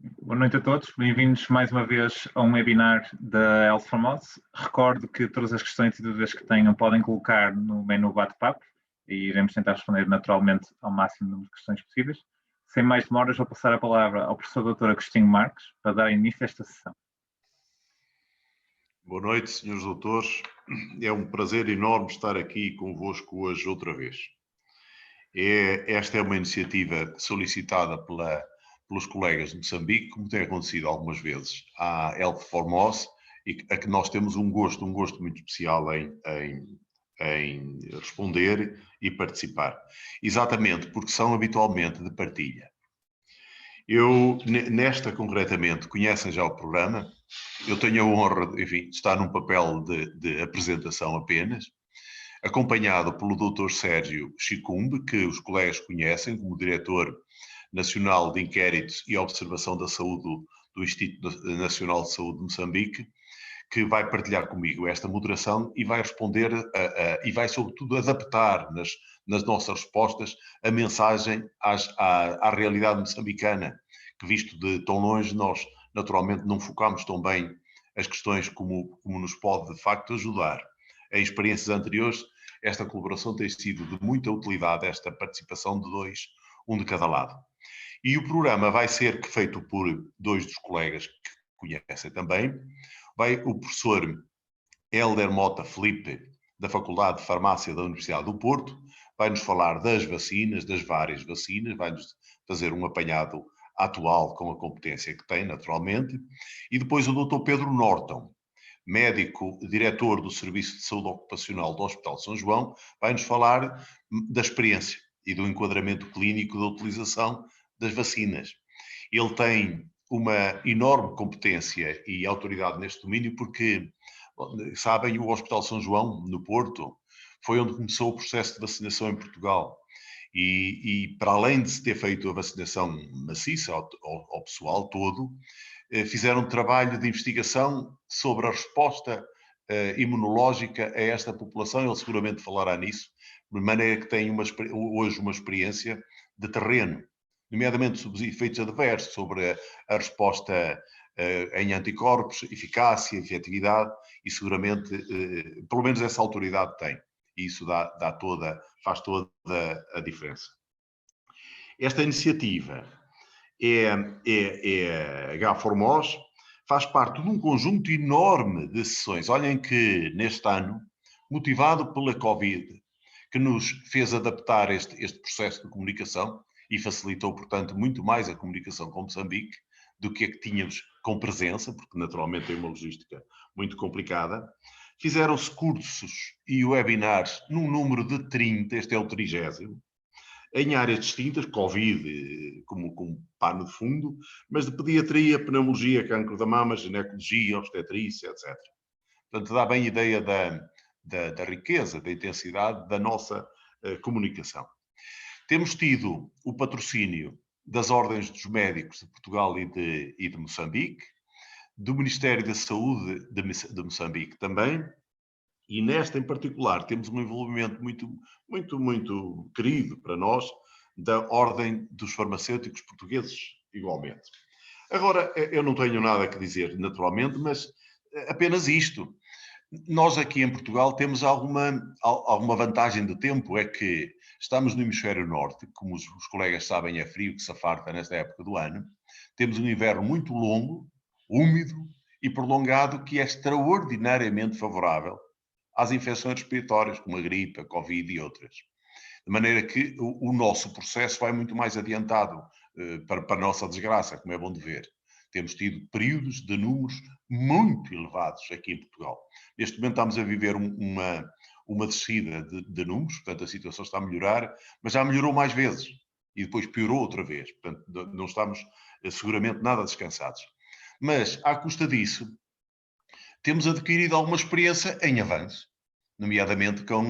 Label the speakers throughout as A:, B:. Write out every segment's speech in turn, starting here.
A: Boa noite a todos, bem-vindos mais uma vez a um webinar da Health Formose. Recordo que todas as questões e dúvidas que tenham podem colocar no menu bate-papo e iremos tentar responder naturalmente ao máximo número de questões possíveis. Sem mais demoras, vou passar a palavra ao professor Dr. Agostinho Marques para dar início a esta sessão.
B: Boa noite, senhores doutores. É um prazer enorme estar aqui convosco hoje outra vez. Esta é uma iniciativa solicitada pelos colegas de Moçambique, como tem acontecido algumas vezes à Health Formose, e a que nós temos um gosto muito especial em responder e participar. Exatamente porque são habitualmente de partilha. Eu, nesta concretamente, conhecem já o programa. Eu tenho a honra, enfim, de estar num papel de apresentação apenas, acompanhado pelo Dr. Sérgio Chicumbe, que os colegas conhecem como Diretor Nacional de Inquéritos e Observação da Saúde do Instituto Nacional de Saúde de Moçambique, que vai partilhar comigo esta moderação e vai responder e vai, sobretudo, adaptar nas nossas respostas a mensagem à realidade moçambicana, que, visto de tão longe, nós naturalmente não focamos tão bem as questões como nos pode, de facto, ajudar. Em experiências anteriores, esta colaboração tem sido de muita utilidade, esta participação de dois, um de cada lado. E o programa vai ser feito por dois dos colegas que conhecem também. O professor Hélder Mota Felipe, da Faculdade de Farmácia da Universidade do Porto, vai-nos falar das vacinas, das várias vacinas, vai-nos fazer um apanhado atual com a competência que tem, naturalmente. E depois o Dr. Pedro Norton, médico, diretor do Serviço de Saúde Ocupacional do Hospital de São João, vai-nos falar da experiência e do enquadramento clínico da utilização das vacinas. Ele tem uma enorme competência e autoridade neste domínio porque, sabem, o Hospital de São João, no Porto, foi onde começou o processo de vacinação em Portugal. E para além de se ter feito a vacinação maciça ao pessoal todo, fizeram um trabalho de investigação sobre a resposta imunológica a esta população. Ele seguramente falará nisso, de maneira que tem hoje uma experiência de terreno, nomeadamente sobre os efeitos adversos, sobre a resposta em anticorpos, eficácia, efetividade, e seguramente, pelo menos essa autoridade tem. E isso faz toda a diferença. Esta iniciativa H-Formose, faz parte de um conjunto enorme de sessões. Olhem que neste ano, motivado pela Covid, que nos fez adaptar este processo de comunicação e facilitou, portanto, muito mais a comunicação com Moçambique do que a que tínhamos com presença, porque naturalmente tem uma logística muito complicada. Fizeram-se cursos e webinars num número de 30, este é o 30º, em áreas distintas, Covid como pano de fundo, mas de pediatria, pneumologia, cancro da mama, ginecologia, obstetrícia, etc. Portanto, dá bem ideia da riqueza, da intensidade da nossa comunicação. Temos tido o patrocínio das Ordens dos Médicos de Portugal e de Moçambique, do Ministério da Saúde de Moçambique também, e nesta em particular temos um envolvimento muito querido para nós da Ordem dos Farmacêuticos Portugueses, igualmente. Agora, eu não tenho nada a dizer, naturalmente, mas apenas isto. Nós aqui em Portugal temos alguma vantagem de tempo, é que estamos no hemisfério norte, como os colegas sabem, é frio que se afarta nesta época do ano. Temos um inverno muito longo, úmido e prolongado, que é extraordinariamente favorável às infecções respiratórias, como a gripe, a Covid e outras. De maneira que o nosso processo vai muito mais adiantado para a nossa desgraça, como é bom de ver. Temos tido períodos de números muito elevados aqui em Portugal. Neste momento estamos a viver uma descida de números, portanto a situação está a melhorar, mas já melhorou mais vezes e depois piorou outra vez. Portanto, não estamos seguramente nada descansados. Mas, à custa disso, temos adquirido alguma experiência em avanço, nomeadamente com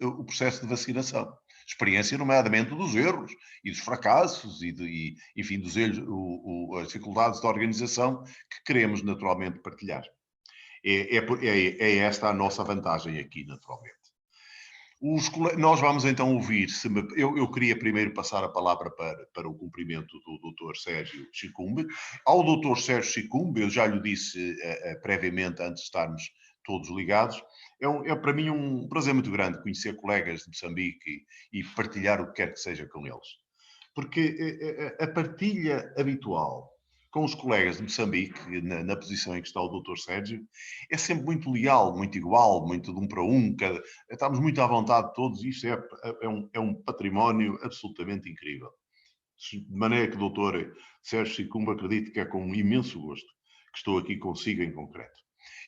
B: o processo de vacinação. Experiência, nomeadamente, dos erros e dos fracassos e enfim, dos erros, as dificuldades de organização que queremos naturalmente partilhar. É esta a nossa vantagem aqui, naturalmente. Nós vamos então ouvir, eu queria primeiro passar a palavra para o cumprimento do Dr. Sérgio Chicumbe. Ao Dr. Sérgio Chicumbe, eu já lhe disse previamente, antes de estarmos todos ligados, é para mim um prazer muito grande conhecer colegas de Moçambique e partilhar o que quer que seja com eles. Porque a partilha habitual com os colegas de Moçambique, na posição em que está o Dr. Sérgio, é sempre muito leal, muito igual, muito de um para um, estamos muito à vontade todos, e isto é um património absolutamente incrível. De maneira que o Dr. Sérgio Chicumbe, acredito que é com um imenso gosto que estou aqui consigo em concreto.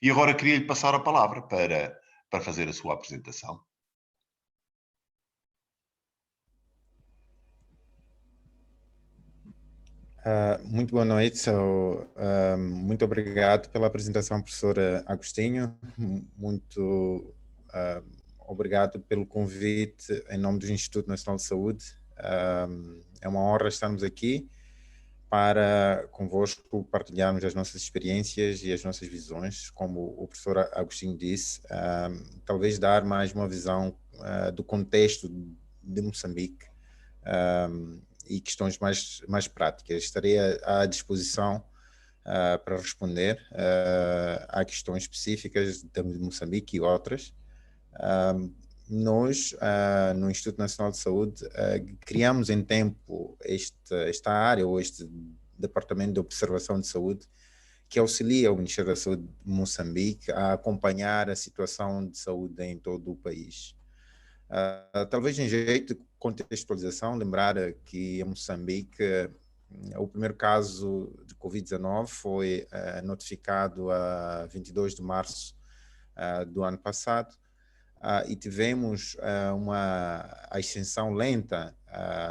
B: E agora queria-lhe passar a palavra para fazer a sua apresentação.
C: Muito boa noite, muito obrigado pela apresentação, professora Agostinho, muito obrigado pelo convite em nome do Instituto Nacional de Saúde. É uma honra estarmos aqui para convosco partilharmos as nossas experiências e as nossas visões, como o professor Agostinho disse, talvez dar mais uma visão do contexto de Moçambique, e questões mais práticas. Estarei à disposição para responder a questões específicas de Moçambique e outras. Nós, no Instituto Nacional de Saúde, criamos em tempo esta área, ou este Departamento de Observação de Saúde, que auxilia o Ministério da Saúde de Moçambique a acompanhar a situação de saúde em todo o país. Talvez em jeito de contextualização, lembrar que em Moçambique o primeiro caso de Covid-19 foi notificado a 22 de março do ano passado, e tivemos uma ascensão lenta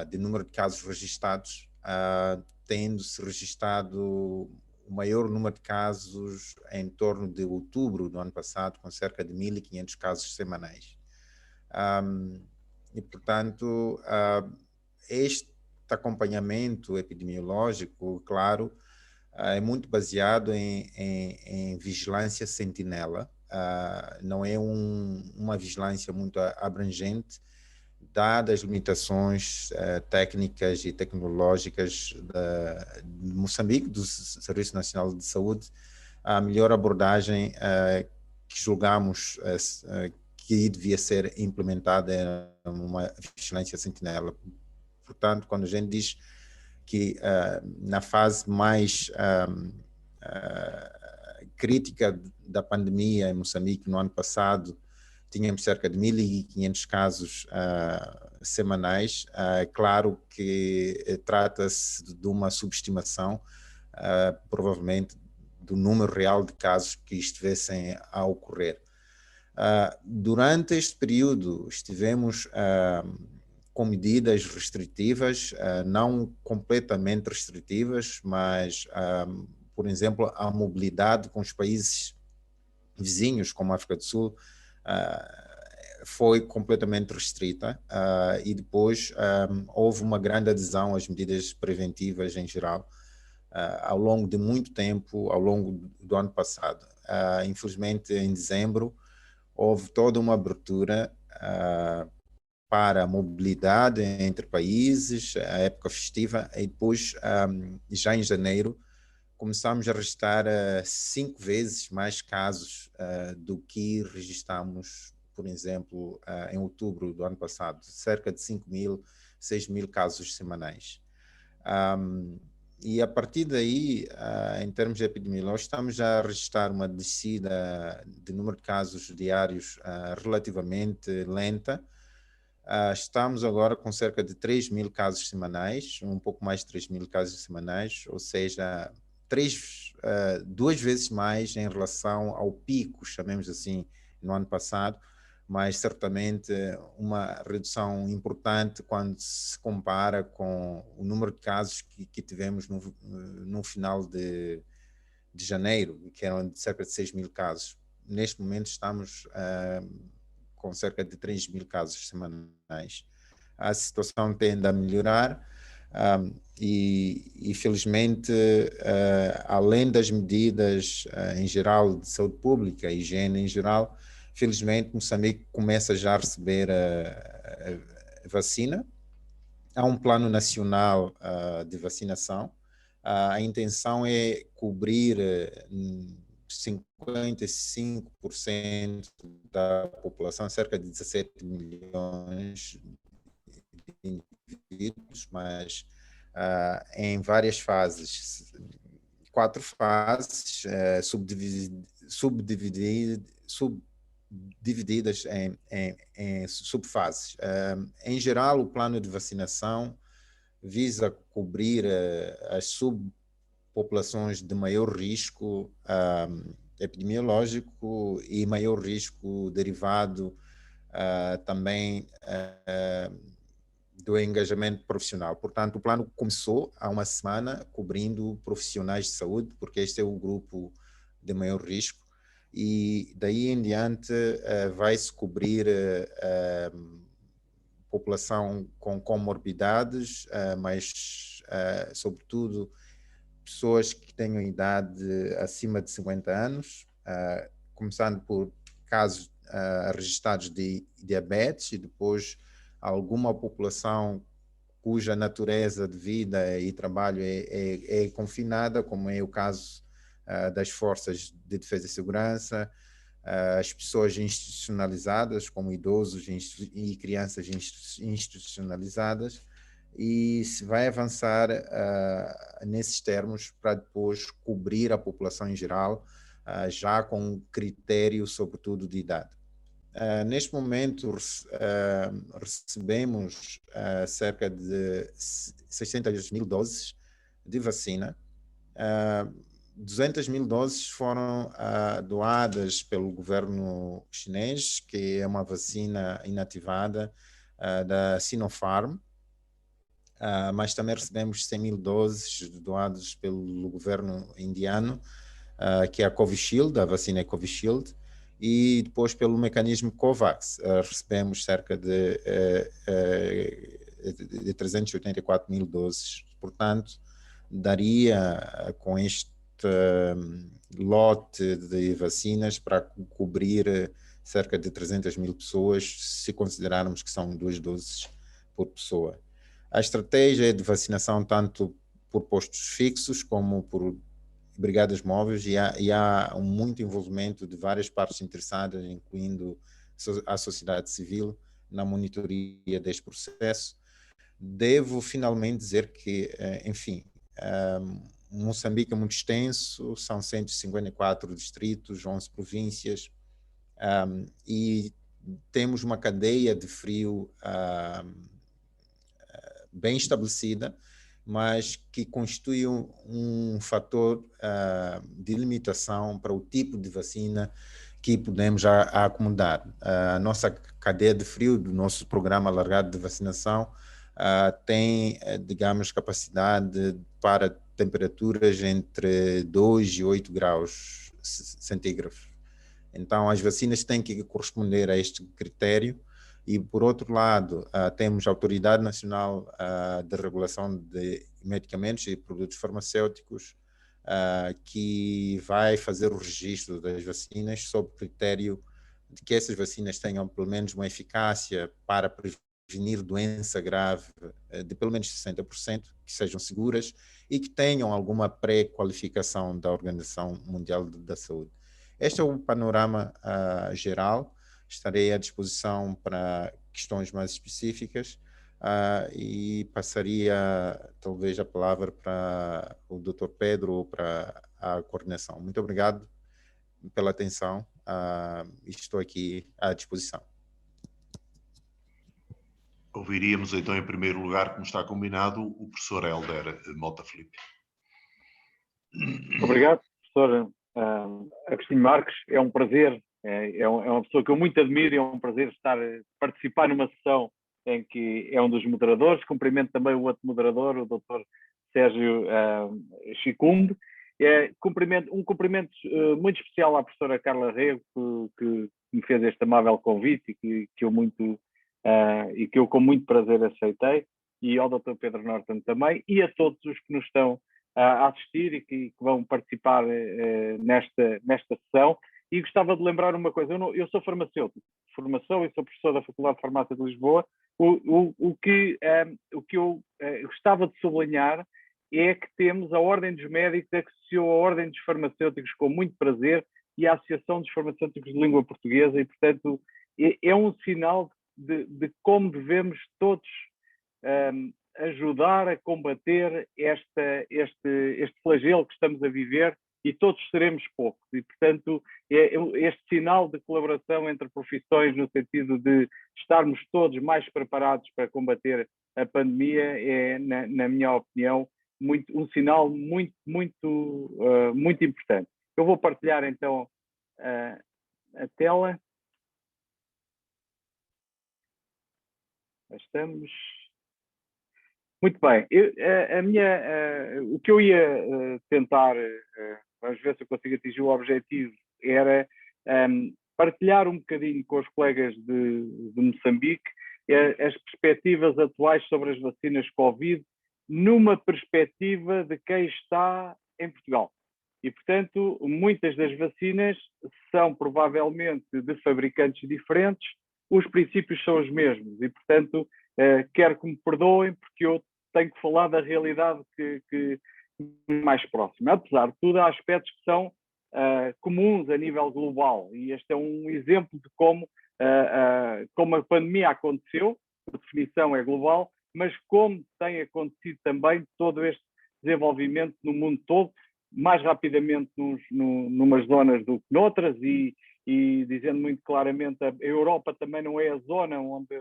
C: de número de casos registrados, tendo-se registrado o maior número de casos em torno de outubro do ano passado, com cerca de 1.500 casos semanais. E, portanto, este acompanhamento epidemiológico, claro, é muito baseado em vigilância sentinela. Não é uma vigilância muito abrangente, dadas as limitações técnicas e tecnológicas de Moçambique, do Serviço Nacional de Saúde. A melhor abordagem que julgamos que devia ser implementada uma vigilância sentinela. Portanto, quando a gente diz que na fase mais crítica da pandemia em Moçambique, no ano passado, tínhamos cerca de 1.500 casos semanais. Claro que trata-se de uma subestimação, provavelmente, do número real de casos que estivessem a ocorrer. Durante este período estivemos com medidas restritivas, não completamente restritivas, mas, por exemplo, a mobilidade com os países vizinhos, como a África do Sul, foi completamente restrita, e depois houve uma grande adesão às medidas preventivas em geral, ao longo de muito tempo, ao longo do ano passado. Infelizmente, em dezembro, houve toda uma abertura para a mobilidade entre países, a época festiva, e depois, já em janeiro, começamos a registrar 5 vezes mais casos do que registramos, por exemplo, em outubro do ano passado, cerca de 5.000, 6.000 casos semanais. E a partir daí, em termos epidemiológicos, estamos a registrar uma descida de número de casos diários relativamente lenta. Estamos agora com cerca de 3.000 casos semanais, um pouco mais de 3.000 casos semanais, ou seja, 2 vezes mais em relação ao pico, chamemos assim, no ano passado, mas certamente uma redução importante quando se compara com o número de casos que tivemos no final de janeiro, que eram de cerca de 6.000 casos. Neste momento estamos com cerca de 3.000 casos semanais. A situação tende a melhorar, e felizmente, além das medidas em geral de saúde pública, higiene em geral, Felizmente, Moçambique começa já a receber a vacina. Há um plano nacional de vacinação. A intenção é cobrir 55% da população, cerca de 17 milhões de indivíduos, mas em várias fases, 4 fases subdivididas em subfases. Em geral, o plano de vacinação visa cobrir as subpopulações de maior risco epidemiológico e maior risco derivado também do engajamento profissional. Portanto, o plano começou há uma semana cobrindo profissionais de saúde, porque este é o grupo de maior risco, e daí em diante vai-se cobrir população com comorbidades, mas sobretudo pessoas que tenham idade acima de 50 anos, começando por casos registrados de diabetes, e depois alguma população cuja natureza de vida e trabalho é confinada, como é o caso das forças de defesa e segurança, as pessoas institucionalizadas, como idosos e crianças institucionalizadas, e se vai avançar nesses termos para depois cobrir a população em geral, já com um critério, sobretudo, de idade. Neste momento, recebemos cerca de 600 mil doses de vacina. 200 mil doses foram doadas pelo governo chinês, que é uma vacina inativada da Sinopharm, mas também recebemos 100 mil doses doadas pelo governo indiano, que é a Covishield, a vacina é Covishield, e depois pelo mecanismo COVAX recebemos cerca de 384 mil doses. Portanto, daria com este lote de vacinas para cobrir cerca de 300 mil pessoas, se considerarmos que são 2 doses por pessoa. A estratégia é de vacinação tanto por postos fixos como por brigadas móveis, e há muito envolvimento de várias partes interessadas, incluindo a sociedade civil, na monitoria deste processo. Devo finalmente dizer que, enfim, Moçambique é muito extenso, são 154 distritos, 11 províncias, e temos uma cadeia de frio bem estabelecida, mas que constitui um fator de limitação para o tipo de vacina que podemos acomodar. A nossa cadeia de frio do nosso programa alargado de vacinação tem, digamos, capacidade para temperaturas entre 2 e 8 graus centígrados. Então, as vacinas têm que corresponder a este critério. E, por outro lado, temos a Autoridade Nacional de Regulação de Medicamentos e Produtos Farmacêuticos, que vai fazer o registro das vacinas sob critério de que essas vacinas tenham pelo menos uma eficácia para prevenir doença grave de pelo menos 60%, que sejam seguras e que tenham alguma pré-qualificação da Organização Mundial da Saúde. Este é o panorama geral. Estarei à disposição para questões mais específicas e passaria talvez a palavra para o Dr. Pedro ou para a coordenação. Muito obrigado pela atenção e estou aqui à disposição.
B: Ouviríamos então em primeiro lugar, como está combinado, o professor Hélder Mota Filipe.
D: Obrigado, professor Agostinho Marques. É um prazer. É uma pessoa que eu muito admiro, é um prazer participar numa sessão em que é um dos moderadores. Cumprimento também o outro moderador, o Dr. Sérgio Chicumbe. Um cumprimento muito especial à professora Carla Rego, que me fez este amável convite e que eu com muito prazer aceitei, e ao Dr. Pedro Norton também, e a todos os que nos estão a assistir e que vão participar nesta sessão. E gostava de lembrar uma coisa, eu sou farmacêutico, de formação e sou professor da Faculdade de Farmácia de Lisboa. O que eu gostava de sublinhar é que temos a Ordem dos Médicos, associou a Ordem dos Farmacêuticos com muito prazer e a Associação dos Farmacêuticos de Língua Portuguesa, e, portanto, é um sinal de como devemos todos ajudar a combater este flagelo que estamos a viver, e todos seremos poucos. E, portanto, este sinal de colaboração entre profissões no sentido de estarmos todos mais preparados para combater a pandemia é, na minha opinião, um sinal muito importante. Eu vou partilhar então a tela. Estamos. Muito bem. O que eu ia tentar, vamos ver se eu consigo atingir o objetivo, era partilhar um bocadinho com os colegas de Moçambique as perspectivas atuais sobre as vacinas Covid, numa perspectiva de quem está em Portugal. E, portanto, muitas das vacinas são provavelmente de fabricantes diferentes, os princípios são os mesmos, e, portanto, quero que me perdoem, porque eu tenho que falar da realidade que mais próxima. Apesar de tudo, há aspectos que são comuns a nível global, e este é um exemplo de como a pandemia aconteceu, por definição é global, mas como tem acontecido também todo este desenvolvimento no mundo todo, mais rapidamente numas zonas do que noutras, e dizendo muito claramente, a Europa também não é a zona onde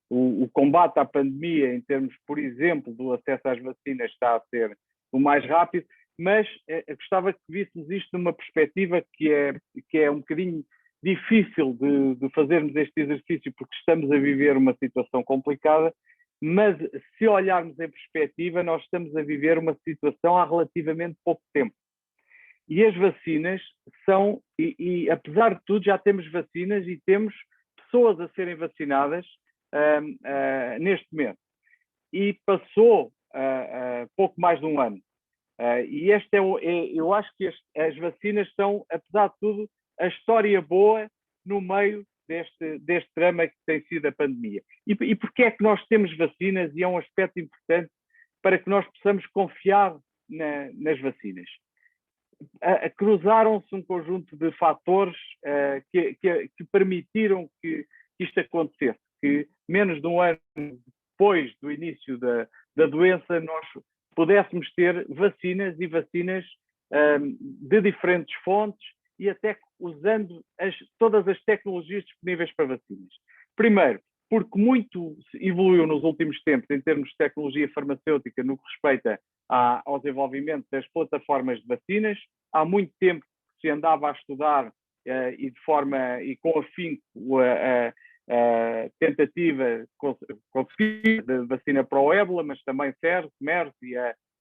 D: o combate à pandemia, em termos, por exemplo, do acesso às vacinas, está a ser o mais rápido, mas gostava que víssemos isto numa perspectiva que é um bocadinho difícil de fazermos este exercício, porque estamos a viver uma situação complicada, mas se olharmos em perspectiva, nós estamos a viver uma situação há relativamente pouco tempo. E as vacinas são, e apesar de tudo, já temos vacinas e temos pessoas a serem vacinadas neste momento. E passou pouco mais de um ano. E eu acho que as vacinas são, apesar de tudo, a história boa no meio deste drama que tem sido a pandemia. E porquê é que nós temos vacinas? E é um aspecto importante para que nós possamos confiar nas vacinas. Cruzaram-se um conjunto de fatores que permitiram que isto acontecesse, que menos de um ano depois do início da doença nós pudéssemos ter vacinas, e vacinas de diferentes fontes, e até usando todas as tecnologias disponíveis para vacinas. Primeiro, porque muito evoluiu nos últimos tempos em termos de tecnologia farmacêutica no que respeita ao desenvolvimento das plataformas de vacinas. Há muito tempo que se andava a estudar e com afinco a tentativa de vacina para o ébola, mas também MERS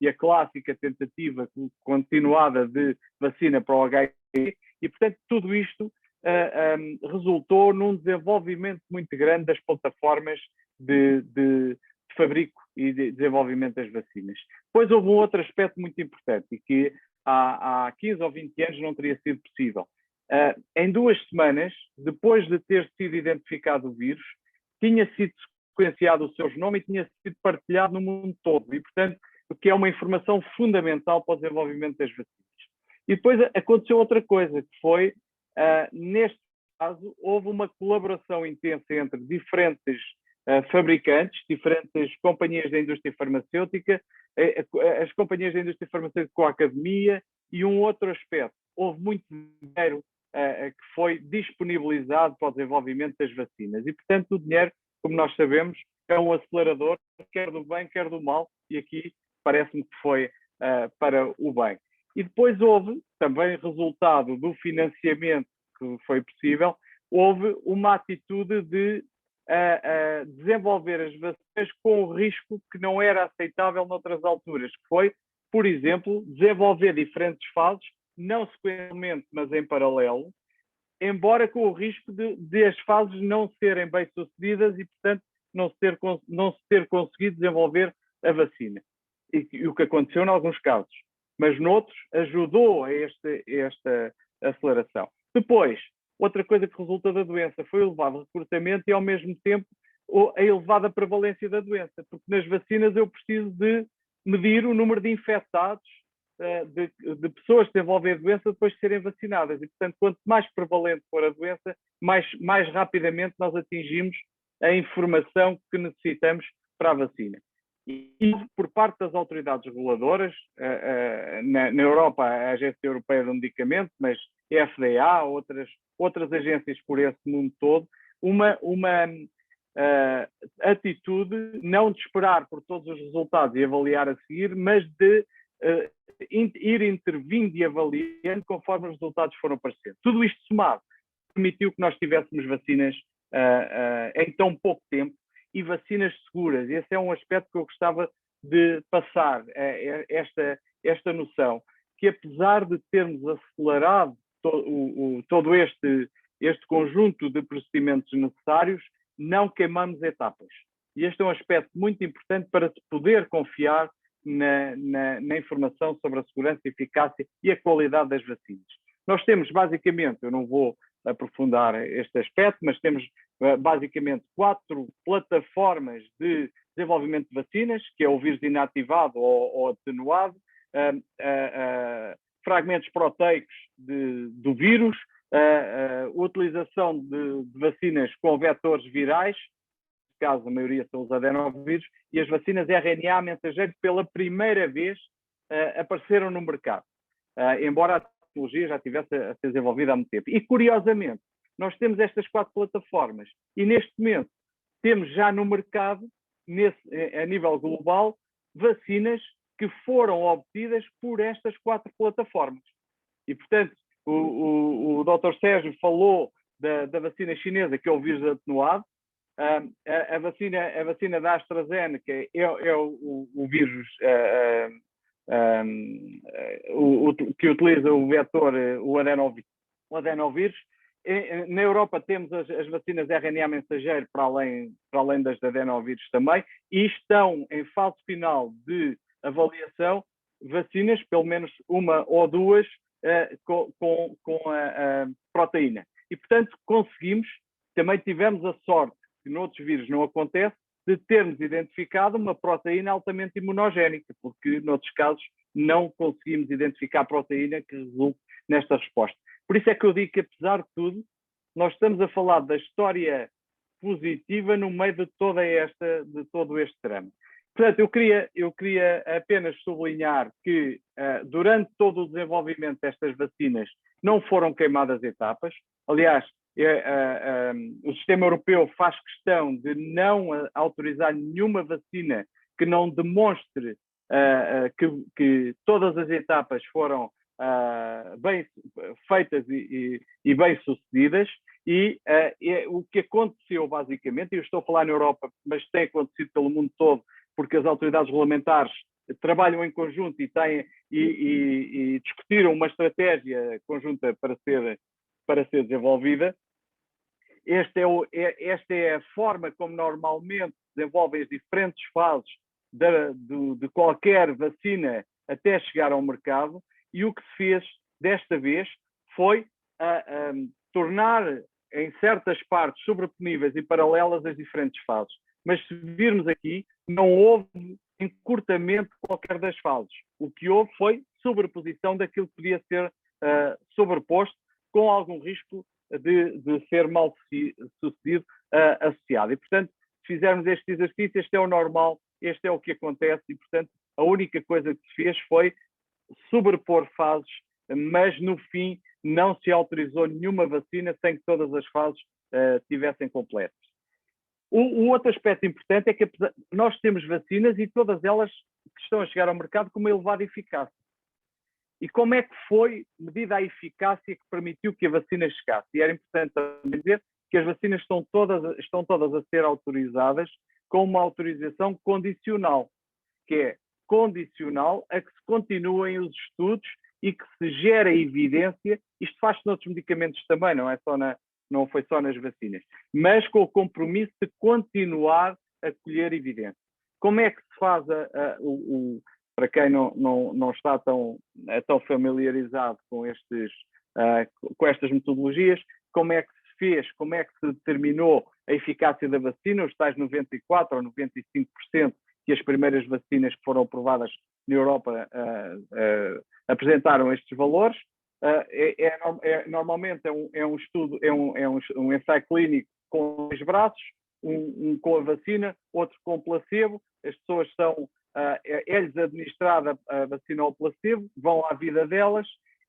D: e a clássica tentativa continuada de vacina para o HIV. E, portanto, tudo isto resultou num desenvolvimento muito grande das plataformas de fabrico e de desenvolvimento das vacinas. Depois houve um outro aspecto muito importante, e que há 15 ou 20 anos não teria sido possível. Em 2 semanas, depois de ter sido identificado o vírus, tinha sido sequenciado o seu genoma e tinha sido partilhado no mundo todo. E, portanto, o que é uma informação fundamental para o desenvolvimento das vacinas. E depois aconteceu outra coisa, que foi, neste caso, houve uma colaboração intensa entre diferentes fabricantes, diferentes companhias da indústria farmacêutica, as companhias da indústria farmacêutica com a academia, e um outro aspecto. Houve muito dinheiro que foi disponibilizado para o desenvolvimento das vacinas. E, portanto, o dinheiro, como nós sabemos, é um acelerador, quer do bem, quer do mal, e aqui parece-me que foi para o bem. E depois houve, também resultado do financiamento que foi possível, houve uma atitude de desenvolver as vacinas com o risco que não era aceitável noutras alturas, que foi, por exemplo, desenvolver diferentes fases, não sequencialmente, mas em paralelo, embora com o risco de as fases não serem bem-sucedidas e, portanto, não se ter conseguido desenvolver a vacina. E o que aconteceu em alguns casos. Mas noutros ajudou a esta aceleração. Depois, outra coisa que resulta da doença foi o elevado recrutamento e, ao mesmo tempo, a elevada prevalência da doença, porque nas vacinas eu preciso de medir o número de infectados, de pessoas que desenvolvem a doença depois de serem vacinadas. E, portanto, quanto mais prevalente for a doença, mais rapidamente nós atingimos a informação que necessitamos para a vacina. E por parte das autoridades reguladoras, na Europa, a Agência Europeia do Medicamento, mas a FDA, outras agências por esse mundo todo, uma atitude não de esperar por todos os resultados e avaliar a seguir, mas de ir intervindo e avaliando conforme os resultados foram aparecendo. Tudo isto somado permitiu que nós tivéssemos vacinas em tão pouco tempo e vacinas seguras. Esse é um aspecto que eu gostava de passar, esta noção, que apesar de termos acelerado todo este conjunto de procedimentos necessários, não queimamos etapas. E este é um aspecto muito importante para se poder confiar na informação sobre a segurança, a eficácia e a qualidade das vacinas. Nós temos basicamente, eu não vou aprofundar este aspecto, mas temos basicamente 4 plataformas de desenvolvimento de vacinas, que é o vírus inativado ou atenuado, fragmentos proteicos do vírus, a utilização de vacinas com vetores virais, neste caso a maioria são os adenovírus, e as vacinas RNA mensageiro pela primeira vez apareceram no mercado, embora a tecnologia já estivesse a ser desenvolvida há muito tempo. E curiosamente, nós temos estas 4 plataformas e neste momento temos já no mercado, a nível global, vacinas que foram obtidas por estas 4 plataformas. E, portanto, o Dr. Sérgio falou da vacina chinesa, que é o vírus atenuado. A vacina da AstraZeneca é o vírus que utiliza o vetor, o adenovírus. Na Europa temos as vacinas RNA mensageiro para além das de adenovírus também, e estão em fase final de avaliação vacinas, pelo menos uma ou duas, com a proteína. E, portanto, também tivemos a sorte, que noutros vírus não acontece, de termos identificado uma proteína altamente imunogénica, porque noutros casos não conseguimos identificar a proteína que resulte nesta resposta. Por isso é que eu digo que, apesar de tudo, nós estamos a falar da história positiva no meio de todo este drama. Portanto, eu queria apenas sublinhar que durante todo o desenvolvimento destas vacinas não foram queimadas etapas. Aliás, o sistema europeu faz questão de não autorizar nenhuma vacina que não demonstre que todas as etapas foram bem feitas e bem sucedidas. E o que aconteceu basicamente, e eu estou a falar na Europa, mas tem acontecido pelo mundo todo, porque as autoridades regulamentares trabalham em conjunto e discutiram uma estratégia conjunta para ser desenvolvida. Esta é a forma como normalmente desenvolvem as diferentes fases de qualquer vacina até chegar ao mercado, e o que se fez desta vez foi tornar em certas partes sobreponíveis e paralelas as diferentes fases. Mas se virmos aqui, não houve encurtamento de qualquer das fases. O que houve foi sobreposição daquilo que podia ser sobreposto, com algum risco de ser mal sucedido associado. E, portanto, se fizermos este exercício, este é o normal, este é o que acontece, e, portanto, a única coisa que se fez foi sobrepor fases, mas, no fim, não se autorizou nenhuma vacina sem que todas as fases estivessem completas. O outro aspecto importante é que nós temos vacinas e todas elas que estão a chegar ao mercado com uma elevada eficácia. E como é que foi medida a eficácia que permitiu que a vacina chegasse? E era importante dizer que as vacinas estão todas a ser autorizadas com uma autorização condicional, que é condicional a que se continuem os estudos e que se gere evidência. Isto faz-se noutros medicamentos também, não foi só nas vacinas, mas com o compromisso de continuar a colher evidência. Como é que se faz para quem não está tão familiarizado com com estas metodologias, como é que se fez, como é que se determinou a eficácia da vacina, os tais 94% ou 95% que as primeiras vacinas que foram aprovadas na Europa apresentaram estes valores. Normalmente é um estudo, um ensaio clínico com os braços, um com a vacina, outro com placebo. As pessoas é-lhes administrada a vacina ou placebo, vão à vida delas,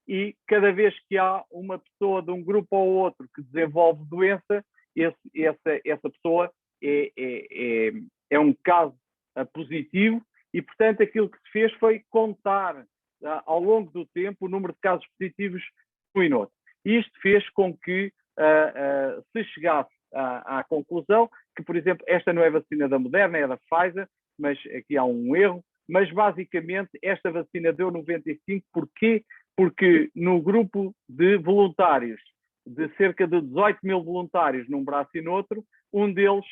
D: e cada vez que há uma pessoa de um grupo ou outro que desenvolve doença, essa pessoa é um caso positivo, e, portanto, aquilo que se fez foi contar ao longo do tempo o número de casos positivos no e no outro. Isto fez com que se chegasse à conclusão que, por exemplo, esta não é a vacina da Moderna, é da Pfizer, mas aqui há um erro, mas basicamente esta vacina deu 95%. Porquê? Porque no grupo de voluntários, de cerca de 18 mil voluntários num braço e no outro, um deles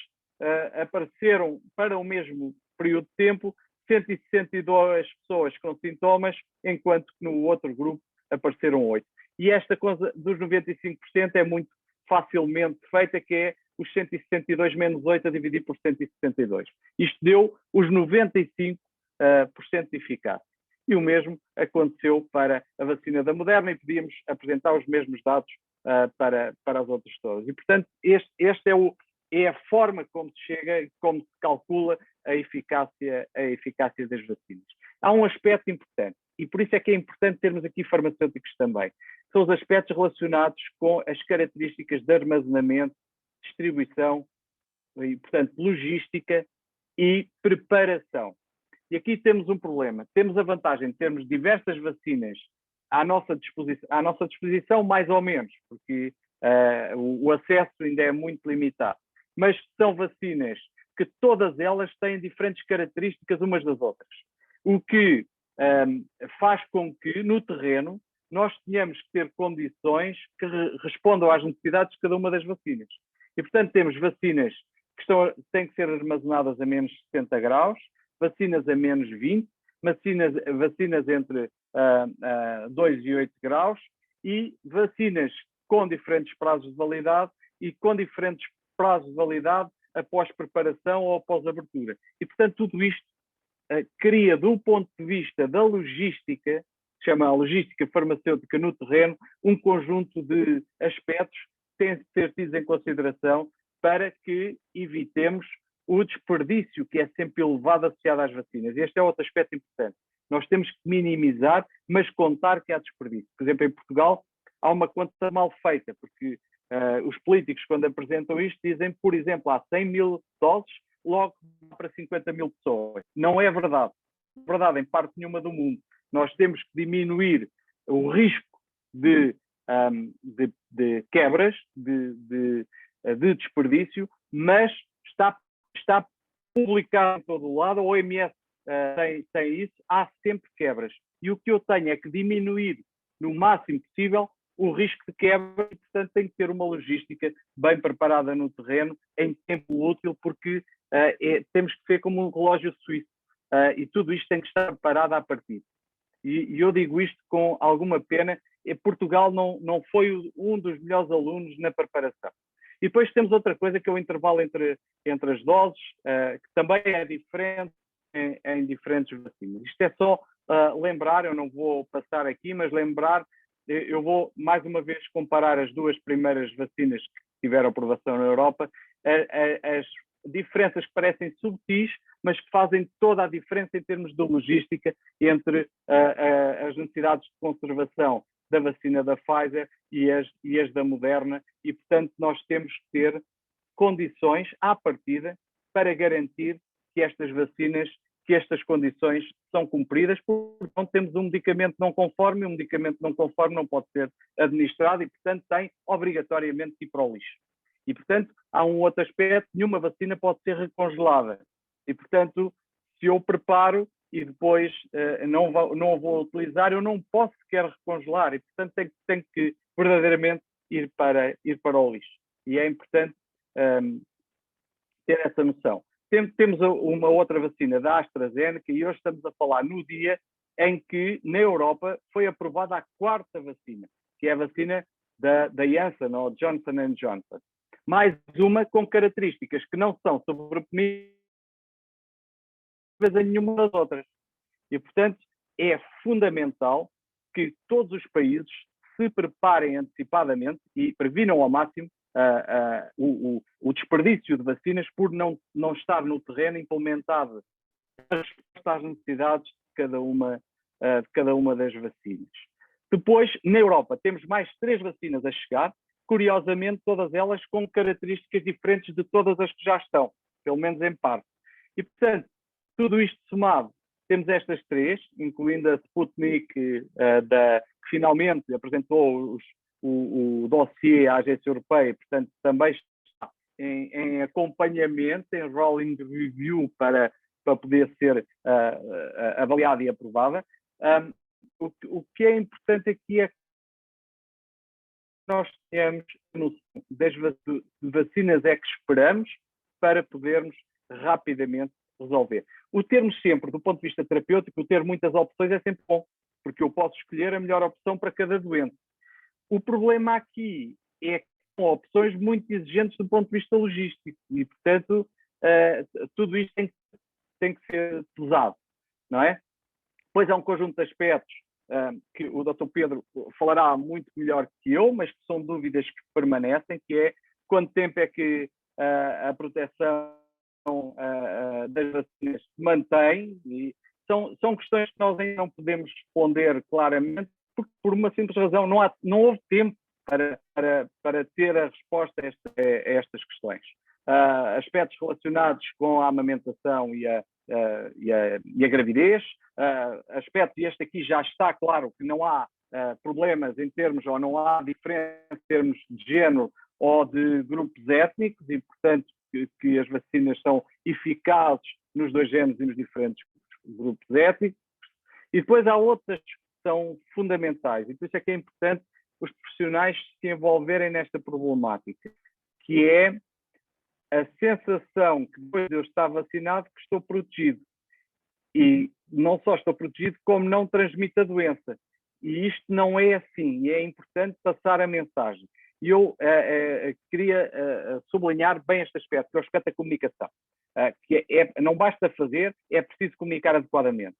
D: apareceram para o mesmo período de tempo 162 pessoas com sintomas, enquanto que no outro grupo apareceram 8. E esta coisa dos 95% é muito facilmente feita, que é os 162 menos 8 a dividir por 162. Isto deu os 95% de eficácia. E o mesmo aconteceu para a vacina da Moderna, e podíamos apresentar os mesmos dados para as outras todas. E, portanto, este é a forma como se chega, como se calcula a eficácia das vacinas. Há um aspecto importante, e por isso é que é importante termos aqui farmacêuticos também. São os aspectos relacionados com as características de armazenamento, distribuição, e, portanto, logística e preparação. E aqui temos um problema. Temos a vantagem de termos diversas vacinas à nossa disposição, mais ou menos, porque o acesso ainda é muito limitado. Mas são vacinas que todas elas têm diferentes características umas das outras. O que faz com que, no terreno, nós tenhamos que ter condições que respondam às necessidades de cada uma das vacinas. E, portanto, temos vacinas que têm que ser armazenadas a menos 60 graus, vacinas a menos 20, vacinas entre 2 e 8 graus, e vacinas com diferentes prazos de validade e com diferentes prazos de validade após preparação ou após abertura. E, portanto, tudo isto cria, do ponto de vista da logística, que chama a logística farmacêutica no terreno, um conjunto de aspectos que têm de ser tidos em consideração para que evitemos o desperdício que é sempre elevado associado às vacinas. Este é outro aspecto importante. Nós temos que minimizar, mas contar que há desperdício. Por exemplo, em Portugal há uma conta mal feita, porque os políticos, quando apresentam isto, dizem, por exemplo, há 100 mil doses, logo para 50 mil pessoas. Não é verdade. Não é verdade em parte nenhuma do mundo. Nós temos que diminuir o risco de quebras, de desperdício, mas está publicado em todo o lado, a OMS tem isso, há sempre quebras. E o que eu tenho é que diminuir no máximo possível o risco de quebra, e, portanto, tem que ter uma logística bem preparada no terreno, em tempo útil, porque temos que ser como um relógio suíço, e tudo isto tem que estar preparado à partida. E eu digo isto com alguma pena, Portugal não foi um dos melhores alunos na preparação. E depois temos outra coisa, que é o intervalo entre as doses, que também é diferente em diferentes vacinas. Isto é só lembrar, eu não vou passar aqui, mas lembrar, eu vou mais uma vez comparar as duas primeiras vacinas que tiveram aprovação na Europa, as diferenças que parecem subtis, mas que fazem toda a diferença em termos de logística entre as necessidades de conservação da vacina da Pfizer e as da Moderna, e, portanto, nós temos que ter condições à partida para garantir que estas vacinas, que estas condições são cumpridas, porque não temos um medicamento não conforme, e um medicamento não conforme não pode ser administrado e, portanto, tem obrigatoriamente que ir para o lixo. E, portanto, há um outro aspecto, nenhuma vacina pode ser recongelada. E, portanto, se eu preparo e depois não a vou utilizar, eu não posso sequer recongelar. E, portanto, tem que verdadeiramente ir para o lixo. E é importante ter essa noção. Temos uma outra vacina da AstraZeneca, e hoje estamos a falar no dia em que, na Europa, foi aprovada a quarta vacina, que que é a vacina da Janssen ou Johnson & Johnson. Mais uma com características que não são sobreponíveis a nenhuma das outras. E, portanto, é fundamental que todos os países se preparem antecipadamente e previnam ao máximo o desperdício de vacinas por não estar no terreno implementado a resposta às necessidades de cada uma das vacinas. Depois, na Europa, temos mais 3 vacinas a chegar, curiosamente, todas elas com características diferentes de todas as que já estão, pelo menos em parte. E, portanto, tudo isto somado, temos estas 3, incluindo a Sputnik, que finalmente apresentou o dossiê à agência europeia, portanto, também está em acompanhamento, em rolling review para poder ser avaliada e aprovada. O que é importante aqui é que nós temos das vacinas é que esperamos para podermos rapidamente resolver. O termos sempre, do ponto de vista terapêutico, o ter muitas opções é sempre bom, porque eu posso escolher a melhor opção para cada doente. O problema aqui é que são opções muito exigentes do ponto de vista logístico e, portanto, tudo isto tem que ser pesado, não é? Pois há um conjunto de aspectos que o Dr. Pedro falará muito melhor que eu, mas que são dúvidas que permanecem, que é quanto tempo é que a proteção das vacinas se mantém, e são questões que nós ainda não podemos responder claramente, porque por uma simples razão não houve tempo para ter a resposta a estas questões. Aspectos relacionados com a amamentação e a gravidez, aspecto, e este aqui já está claro que não há problemas em termos, ou não há diferença em termos de género ou de grupos étnicos, e portanto que as vacinas são eficazes nos 2 géneros e nos diferentes grupos étnicos. E depois há outras que são fundamentais, e por isso é que é importante os profissionais se envolverem nesta problemática, que é a sensação que depois de eu estar vacinado que estou protegido. E não só estou protegido, como não transmito a doença. E isto não é assim, e é importante passar a mensagem. E eu queria sublinhar bem este aspecto, que é o aspecto da comunicação. Que não basta fazer, é preciso comunicar adequadamente.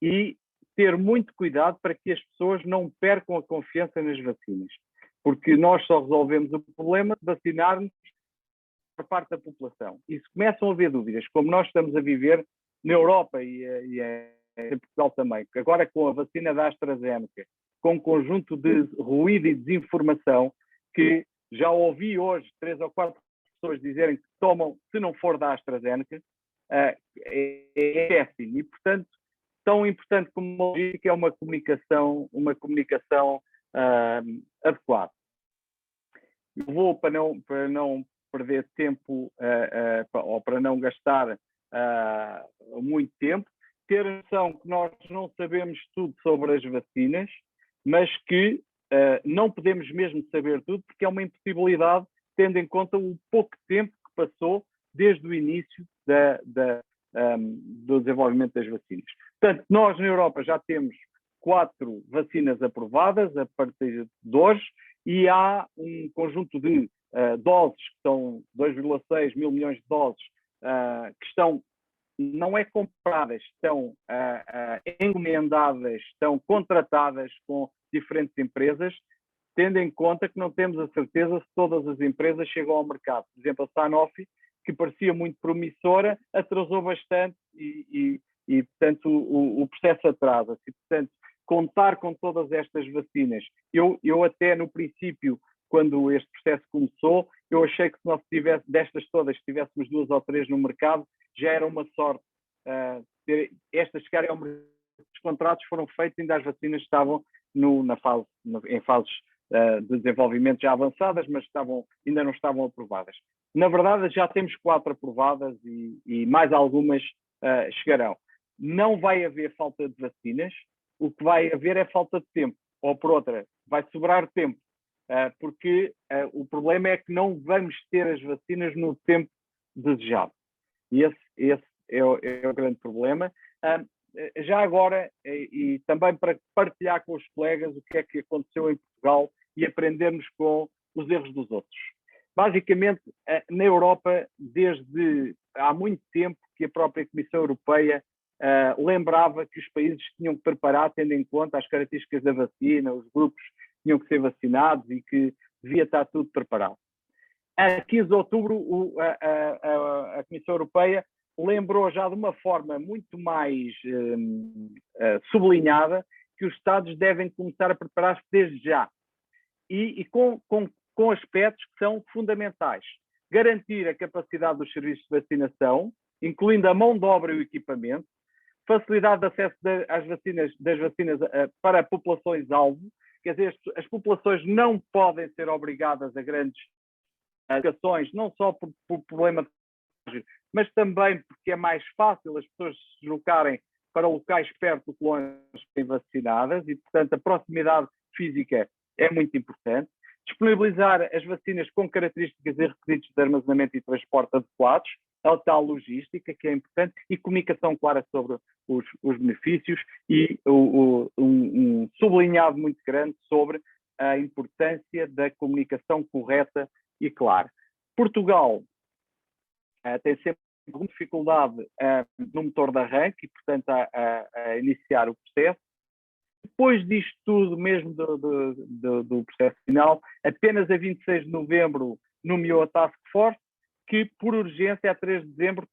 D: E ter muito cuidado para que as pessoas não percam a confiança nas vacinas. Porque nós só resolvemos o problema de vacinarmos por parte da população. E se começam a haver dúvidas, como nós estamos a viver na Europa e em Portugal também, agora com a vacina da AstraZeneca, com um conjunto de ruído e desinformação, que já ouvi hoje 3 ou 4 pessoas dizerem que tomam, se não for da AstraZeneca, é péssimo. E, portanto, tão importante como a logística é uma comunicação adequada. Eu vou, para não perder tempo ou para não gastar muito tempo, ter a noção que nós não sabemos tudo sobre as vacinas, mas que não podemos mesmo saber tudo, porque é uma impossibilidade, tendo em conta o pouco tempo que passou desde o início do desenvolvimento das vacinas. Portanto, nós na Europa já temos 4 vacinas aprovadas a partir de hoje, e há um conjunto de doses, que são 2,6 mil milhões de doses, que estão, não é compradas, estão encomendadas, estão contratadas com diferentes empresas, tendo em conta que não temos a certeza se todas as empresas chegam ao mercado. Por exemplo, a Sanofi, que parecia muito promissora, atrasou bastante e portanto, o processo atrasa-se. Portanto, contar com todas estas vacinas. Eu até no princípio, quando este processo começou, eu achei que se nós destas todas, tivéssemos 2 ou 3 no mercado, já era uma sorte. Estas chegarem ao mercado, os contratos foram feitos, ainda as vacinas estavam em fases de desenvolvimento já avançadas, mas ainda não estavam aprovadas. Na verdade, já temos 4 aprovadas e mais algumas chegarão. Não vai haver falta de vacinas, o que vai haver é falta de tempo, ou por outra, vai sobrar tempo, porque o problema é que não vamos ter as vacinas no tempo desejado. E esse é o grande problema. Já agora, e também para partilhar com os colegas o que é que aconteceu em Portugal e aprendermos com os erros dos outros. Basicamente, na Europa, desde há muito tempo que a própria Comissão Europeia lembrava que os países tinham que preparar, tendo em conta as características da vacina, os grupos tinham que ser vacinados e que devia estar tudo preparado. A 15 de outubro, a Comissão Europeia lembrou já de uma forma muito mais sublinhada que os Estados devem começar a preparar-se desde já e com aspectos que são fundamentais. Garantir a capacidade dos serviços de vacinação, incluindo a mão de obra e o equipamento, facilidade de acesso das vacinas para populações-alvo, quer dizer, as populações não podem ser obrigadas a grandes educações, não só por problema de mas também porque é mais fácil as pessoas se deslocarem para locais perto de longe bem vacinadas e, portanto, a proximidade física é muito importante. Disponibilizar as vacinas com características e requisitos de armazenamento e transporte adequados, a tal logística, que é importante, e comunicação clara sobre os benefícios e um sublinhado muito grande sobre a importância da comunicação correta e clara. Portugal tem sempre muita dificuldade no motor de arranque e, portanto, a iniciar o processo. Depois disto tudo, mesmo do processo final, apenas a 26 de novembro nomeou a Task Force, que, por urgência, a 3 de dezembro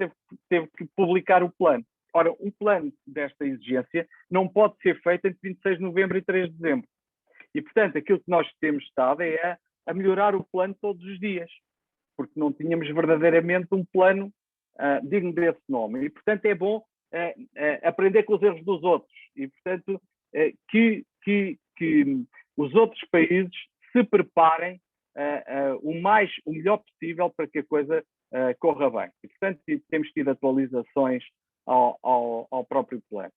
D: teve que publicar o plano. Ora, um plano desta exigência não pode ser feito entre 26 de novembro e 3 de dezembro. E, portanto, aquilo que nós temos estado é a melhorar o plano todos os dias, porque não tínhamos verdadeiramente um plano digno desse nome. E, portanto, é bom aprender com os erros dos outros. E, portanto, que os outros países se preparem o melhor possível para que a coisa corra bem. E, portanto, temos tido atualizações ao próprio plano.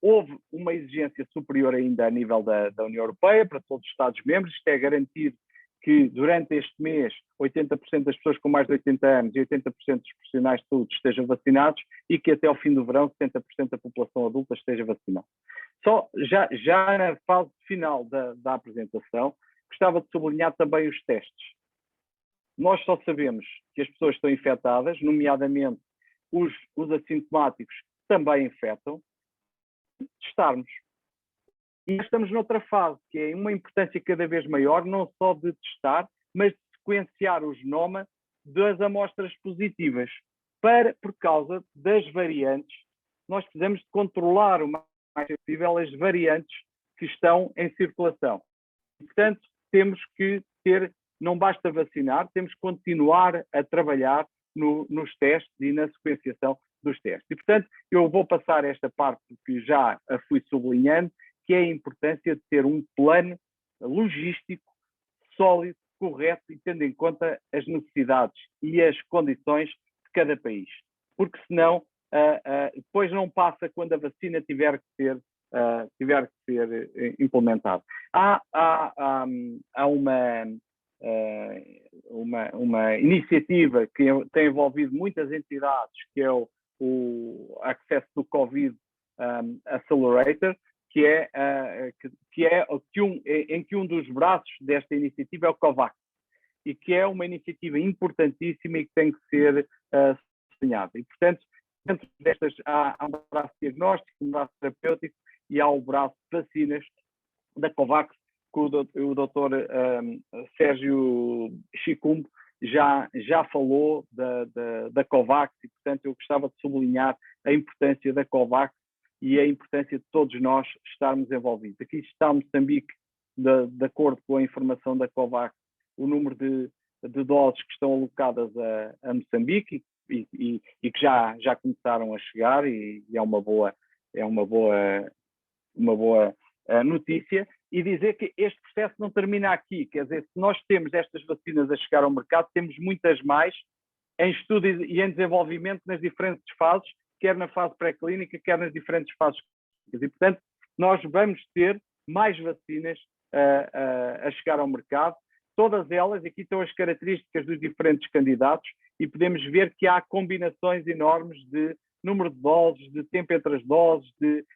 D: Houve uma exigência superior ainda a nível da União Europeia para todos os Estados-membros, isto é garantir que durante este mês 80% das pessoas com mais de 80 anos e 80% dos profissionais de saúde estejam vacinados e que até ao fim do verão 70% da população adulta esteja vacinada. Só já na fase final da apresentação, gostava de sublinhar também os testes. Nós só sabemos que as pessoas estão infectadas, nomeadamente os assintomáticos também infectam, testarmos. E estamos noutra fase, que é uma importância cada vez maior, não só de testar, mas de sequenciar o genoma das amostras positivas. Por causa das variantes, nós precisamos de controlar o mais possível as variantes que estão em circulação. E, portanto, temos que não basta vacinar, temos que continuar a trabalhar nos testes e na sequenciação dos testes. E, portanto, eu vou passar esta parte que já a fui sublinhando, que é a importância de ter um plano logístico sólido, correto e tendo em conta as necessidades e as condições de cada país. Porque senão, depois não passa quando a vacina tiver que ser implementada. Há uma iniciativa que tem envolvido muitas entidades, que é o Access to Covid Accelerator, em que um dos braços desta iniciativa é o COVAX, e que é uma iniciativa importantíssima e que tem que ser sublinhada. E, portanto, dentro destas há um braço diagnóstico, um braço terapêutico e há o braço de vacinas da COVAX, que o doutor Sérgio Chicumbo já falou da COVAX e, portanto, eu gostava de sublinhar a importância da COVAX e a importância de todos nós estarmos envolvidos. Aqui está Moçambique, de acordo com a informação da COVAX, o número de doses que estão alocadas a Moçambique e que já começaram a chegar e é uma boa notícia. E dizer que este processo não termina aqui, quer dizer, se nós temos estas vacinas a chegar ao mercado, temos muitas mais em estudo e em desenvolvimento nas diferentes fases, quer na fase pré-clínica, quer nas diferentes fases clínicas. E, portanto, nós vamos ter mais vacinas a chegar ao mercado, todas elas, aqui estão as características dos diferentes candidatos e podemos ver que há combinações enormes de número de doses, de tempo entre as doses,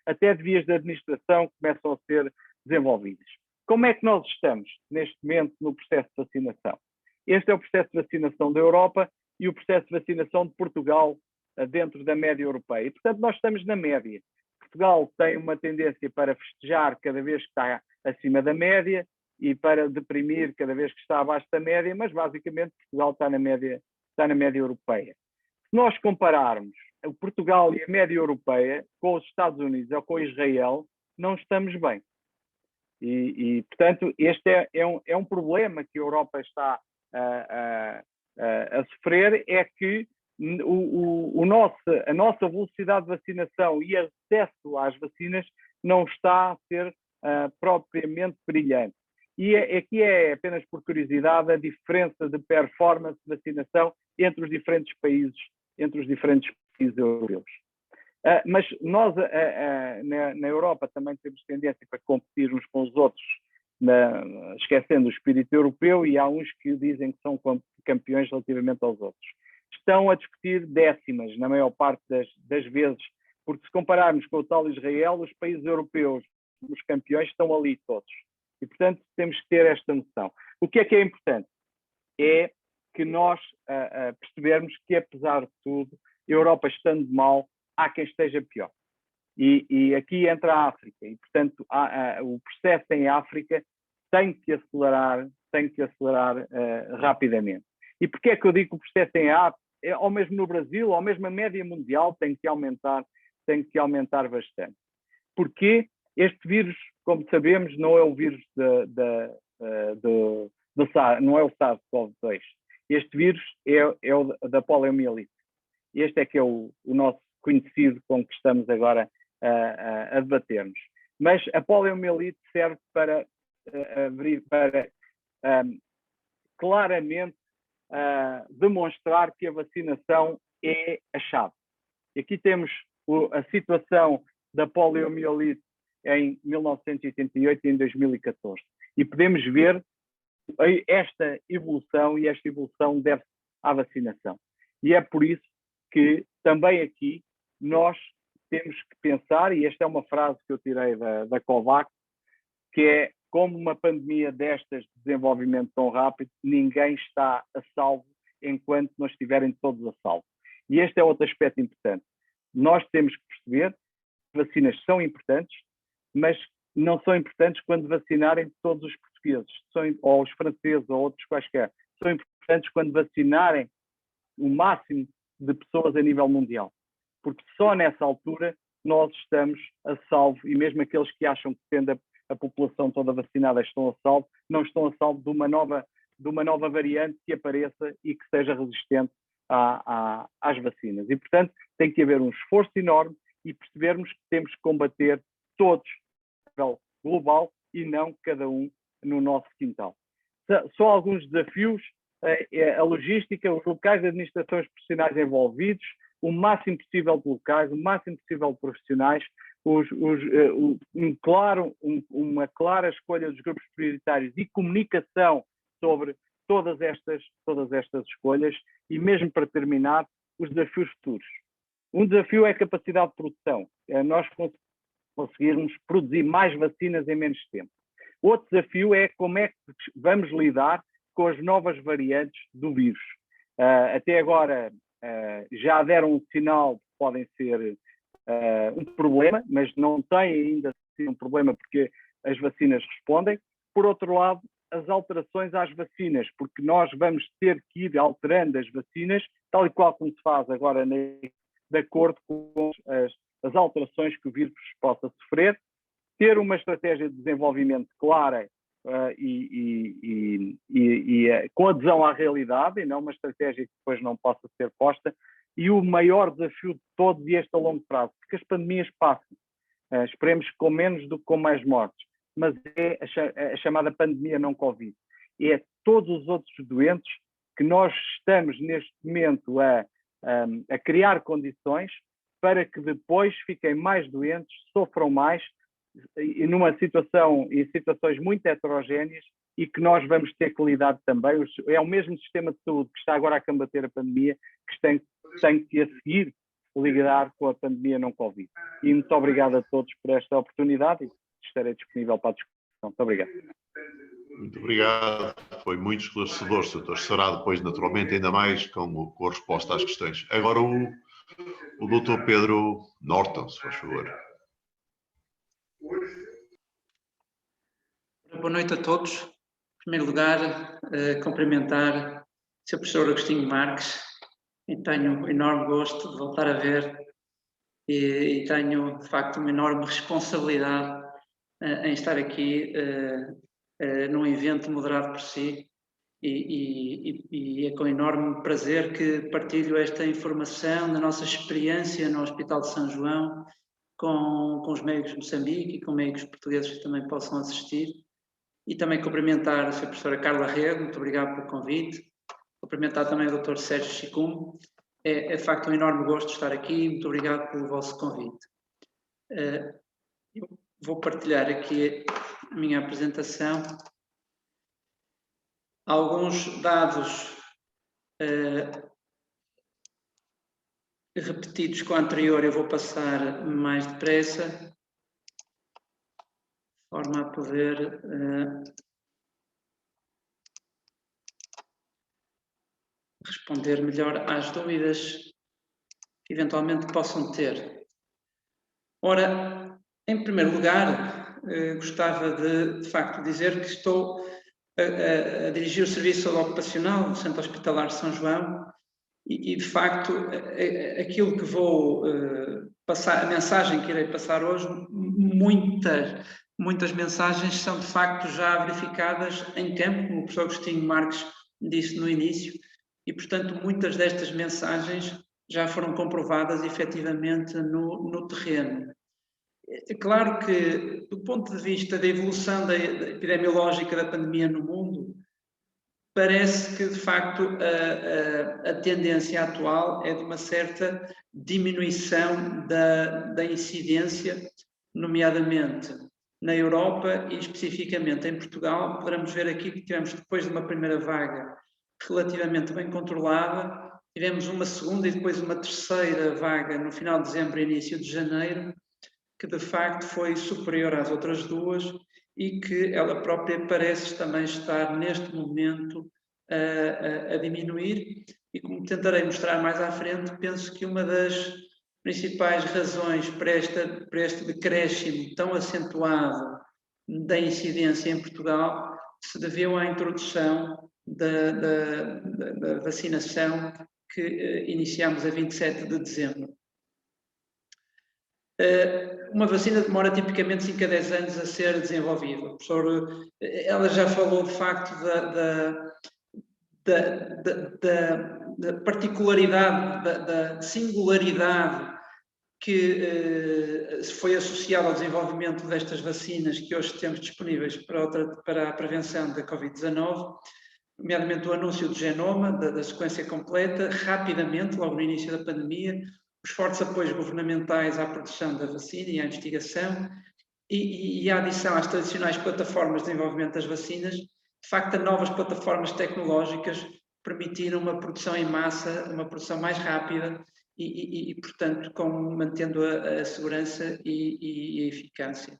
D: até de vias de administração que começam a ser desenvolvidas. Como é que nós estamos, neste momento, no processo de vacinação? Este é o processo de vacinação da Europa e o processo de vacinação de Portugal dentro da média europeia. E, portanto, nós estamos na média. Portugal tem uma tendência para festejar cada vez que está acima da média e para deprimir cada vez que está abaixo da média, mas basicamente Portugal está na média europeia. Se nós compararmos o Portugal e a média europeia com os Estados Unidos ou com Israel, não estamos bem. Portanto, este é um problema que a Europa está a sofrer, é que a nossa velocidade de vacinação e acesso às vacinas não está a ser propriamente brilhante. E aqui é apenas por curiosidade a diferença de performance de vacinação entre os diferentes países europeus. Mas nós, na Europa, também temos tendência para competir uns com os outros, esquecendo o espírito europeu, e há uns que dizem que são campeões relativamente aos outros. Estão a discutir décimas, na maior parte das vezes, porque se compararmos com o tal Israel, os países europeus, os campeões, estão ali todos. E, portanto, temos que ter esta noção. O que é importante? É que nós percebermos que, apesar de tudo, a Europa estando mal, há quem esteja pior. E aqui entra a África. E, portanto, o processo em África tem que acelerar rapidamente. E porquê é que eu digo que o processo em África, ou mesmo no Brasil, ou mesmo a média mundial, tem que aumentar bastante? Porque este vírus, como sabemos, não é o vírus não é o SARS-CoV-2. Este vírus é o da poliomielite. Este é que é o nosso conhecido com que estamos agora a debater-nos. Mas a poliomielite serve para claramente demonstrar que a vacinação é a chave. E aqui temos a situação da poliomielite em 1988 e em 2014. E podemos ver esta evolução, e esta evolução deve-se à vacinação. E é por isso que também aqui nós temos que pensar, e esta é uma frase que eu tirei da COVAX, que é: como uma pandemia destas de desenvolvimento tão rápido, ninguém está a salvo enquanto não estiverem todos a salvo. E este é outro aspecto importante. Nós temos que perceber que vacinas são importantes, mas não são importantes quando vacinarem todos os portugueses, ou os franceses, ou outros quaisquer. São importantes quando vacinarem o máximo de pessoas a nível mundial. Porque só nessa altura nós estamos a salvo, e mesmo aqueles que acham que tendo a população toda vacinada estão a salvo, não estão a salvo de uma nova variante que apareça e que seja resistente às vacinas. E, portanto, tem que haver um esforço enorme e percebermos que temos que combater todos a nível global e não cada um no nosso quintal. Só alguns desafios: a logística, os locais de administrações profissionais envolvidos, o máximo possível de locais, o máximo possível de profissionais, uma clara escolha dos grupos prioritários e comunicação sobre todas estas escolhas. E mesmo para terminar, os desafios futuros. Um desafio é a capacidade de produção, é nós conseguirmos produzir mais vacinas em menos tempo. Outro desafio é como é que vamos lidar com as novas variantes do vírus. Até agora já deram um sinal que podem ser um problema, mas não têm ainda sido um problema porque as vacinas respondem. Por outro lado, as alterações às vacinas, porque nós vamos ter que ir alterando as vacinas, tal e qual como se faz agora, de acordo com as alterações que o vírus possa sofrer, ter uma estratégia de desenvolvimento clara com adesão à realidade, e não uma estratégia que depois não possa ser posta. E o maior desafio de todos, e este a longo prazo, porque as pandemias passam, esperemos com menos do que com mais mortes, mas é a chamada pandemia não Covid. É todos os outros doentes que nós estamos neste momento a criar condições para que depois fiquem mais doentes, sofram mais, em situações muito heterogéneas, e que nós vamos ter que lidar também. É o mesmo sistema de saúde que está agora a combater a pandemia que tem que a seguir lidar com a pandemia não Covid. E muito obrigado a todos por esta oportunidade e estarei disponível para a discussão. Muito obrigado.
B: Muito obrigado. Foi muito esclarecedor, Sr. Será depois, naturalmente, ainda mais com a resposta às questões. Agora o Dr. Pedro Norton, se faz favor.
E: Boa noite a todos. Em primeiro lugar, cumprimentar o Sr. Professor Agostinho Marques, e tenho um enorme gosto de voltar a ver e tenho, de facto, uma enorme responsabilidade em estar aqui num evento moderado por si e é com enorme prazer que partilho esta informação da nossa experiência no Hospital de São João com os médicos de Moçambique e com médicos portugueses que também possam assistir. E também cumprimentar a Sra. Professora Carla Rego, muito obrigado pelo convite. Cumprimentar também o Dr. Sérgio Chicum. É de facto um enorme gosto estar aqui. Muito obrigado pelo vosso convite. Eu vou partilhar aqui a minha apresentação. Alguns dados repetidos com a anterior, eu vou passar mais depressa, de forma a poder responder melhor às dúvidas que eventualmente possam ter. Ora, em primeiro lugar, gostava de facto dizer que estou a dirigir o Serviço Ocupacional do Centro Hospitalar de São João e de facto aquilo que vou passar, a mensagem que irei passar hoje, muitas mensagens são de facto já verificadas em campo, como o professor Agostinho Marques disse no início, e portanto muitas destas mensagens já foram comprovadas efetivamente no terreno. É claro que, do ponto de vista da evolução da epidemiológica da pandemia no mundo, parece que, de facto, a tendência atual é de uma certa diminuição da incidência, nomeadamente na Europa e especificamente em Portugal. Poderemos ver aqui que tivemos, depois de uma primeira vaga relativamente bem controlada, tivemos uma segunda e depois uma terceira vaga no final de dezembro e início de janeiro, que de facto foi superior às outras duas e que ela própria parece também estar neste momento a diminuir, e como tentarei mostrar mais à frente, penso que uma das principais razões para este decréscimo tão acentuado da incidência em Portugal se deveu à introdução da vacinação que iniciamos a 27 de dezembro. Uma vacina demora tipicamente 5 a 10 anos a ser desenvolvida. O professor, ela já falou de facto da particularidade, da singularidade que foi associada ao desenvolvimento destas vacinas que hoje temos disponíveis para a prevenção da Covid-19, nomeadamente o anúncio do genoma, da sequência completa, rapidamente, logo no início da pandemia, os fortes apoios governamentais à produção da vacina e à investigação e a adição às tradicionais plataformas de desenvolvimento das vacinas, de facto, a novas plataformas tecnológicas permitiram uma produção em massa, uma produção mais rápida e portanto, mantendo a segurança e a eficácia.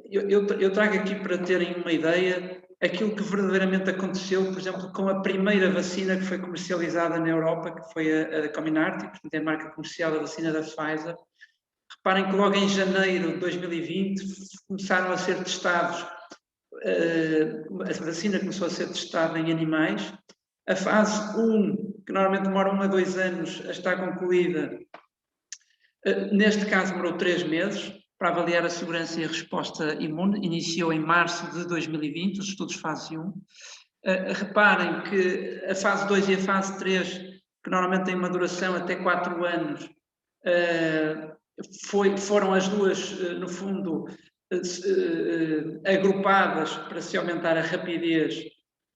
E: Eu trago aqui para terem uma ideia aquilo que verdadeiramente aconteceu, por exemplo, com a primeira vacina que foi comercializada na Europa, que foi a Comirnaty, portanto é a marca comercial da vacina da Pfizer. Reparem que logo em janeiro de 2020 começaram a ser testados, a vacina começou a ser testada em animais. A fase 1, que normalmente demora 1 a 2 anos a estar concluída, neste caso demorou 3 meses, para avaliar a segurança e a resposta imune, iniciou em março de 2020, os estudos fase 1. Reparem que a fase 2 e a fase 3, que normalmente têm uma duração até 4 anos, foram as duas, no fundo, agrupadas para se aumentar a rapidez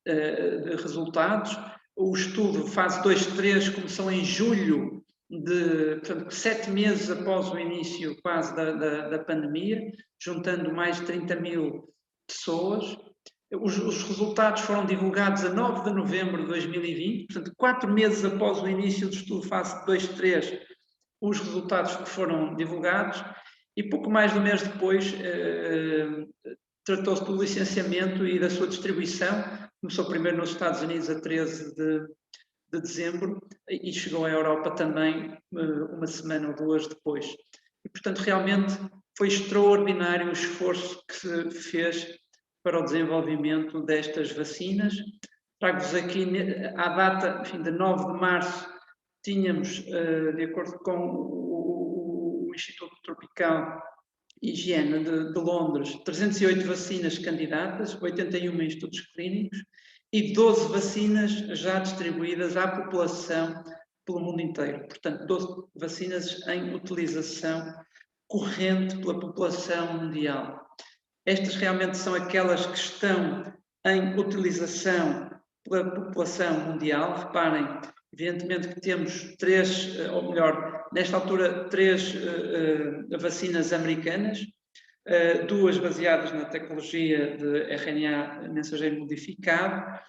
E: de resultados. O estudo fase 2-3 começou em julho, portanto, 7 meses após o início quase da pandemia, juntando mais de 30 mil pessoas. Os resultados foram divulgados a 9 de novembro de 2020, portanto, 4 meses após o início do estudo fase 2-3, os resultados foram divulgados, e pouco mais de um mês depois tratou-se do licenciamento e da sua distribuição. Começou primeiro nos Estados Unidos a 13 de dezembro e chegou à Europa também uma semana ou duas depois. E, portanto, realmente foi extraordinário o esforço que se fez para o desenvolvimento destas vacinas. Trago-vos aqui, à data, enfim, de 9 de março, tínhamos, de acordo com o Instituto Tropical e Higiene de Londres, 308 vacinas candidatas, 81 em estudos clínicos e 12 vacinas já distribuídas à população pelo mundo inteiro. Portanto, 12 vacinas em utilização corrente pela população mundial. Estas realmente são aquelas que estão em utilização pela população mundial. Reparem, evidentemente que temos 3, ou melhor, nesta altura, 3 vacinas americanas, 2 baseadas na tecnologia de RNA mensageiro modificado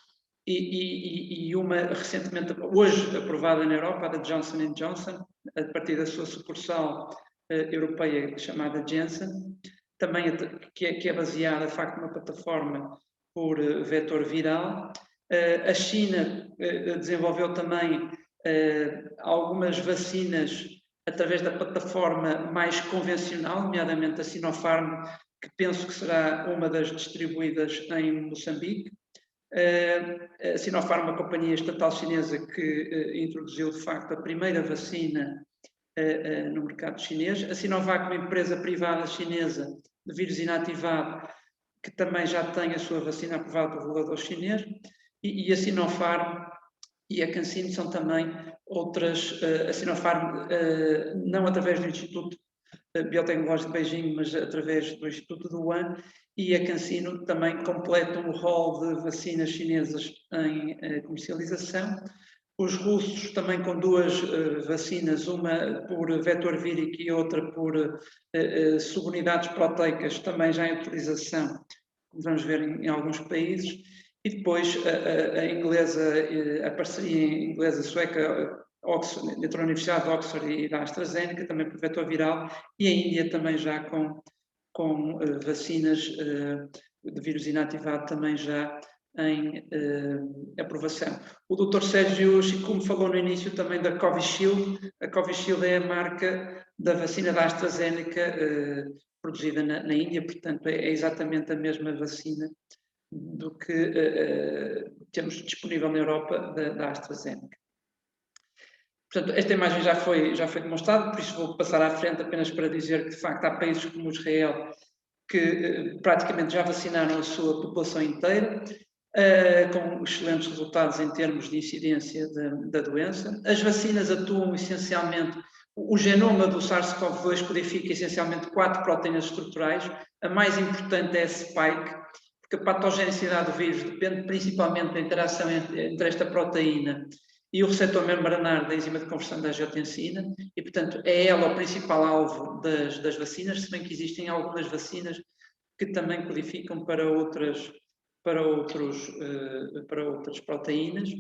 E: e uma recentemente, hoje aprovada na Europa, a da Johnson & Johnson, a partir da sua sucursal europeia chamada Janssen, também que é baseada, de facto, numa plataforma por vetor viral. A China desenvolveu também algumas vacinas através da plataforma mais convencional, nomeadamente a Sinopharm, que penso que será uma das distribuídas em Moçambique. A Sinopharm, uma companhia estatal chinesa que introduziu, de facto, a primeira vacina no mercado chinês. A Sinovac, uma empresa privada chinesa de vírus inativado, que também já tem a sua vacina aprovada pelo regulador chinês. E a Sinopharm e a CanSino são também outras, a Sinopharm não através do Instituto Biotecnológico de Beijing, mas através do Instituto de Wuhan, e a CanSino também completam o rol de vacinas chinesas em comercialização. Os russos também com 2 vacinas, uma por vetor vírico e outra por subunidades proteicas, também já em utilização, como vamos ver em alguns países. E depois a inglesa, a parceria inglesa-sueca entre a Universidade de Oxford e da AstraZeneca, também por vetor viral, e a Índia também já com vacinas de vírus inativado também já em aprovação. O Dr. Sérgio Chico falou no início também da Covishield. A Covishield é a marca da vacina da AstraZeneca produzida na Índia, portanto é exatamente a mesma vacina do que temos disponível na Europa da AstraZeneca. Portanto, esta imagem já foi demonstrada, por isso vou passar à frente apenas para dizer que, de facto, há países como Israel que praticamente já vacinaram a sua população inteira, com excelentes resultados em termos de incidência da doença. As vacinas atuam essencialmente, o genoma do SARS-CoV-2 codifica essencialmente 4 proteínas estruturais, a mais importante é a spike, porque a patogenicidade do vírus depende principalmente da interação entre esta proteína e o receptor membranar da enzima de conversão da angiotensina, e, portanto, é ela o principal alvo das vacinas, se bem que existem algumas vacinas que também codificam para outras proteínas.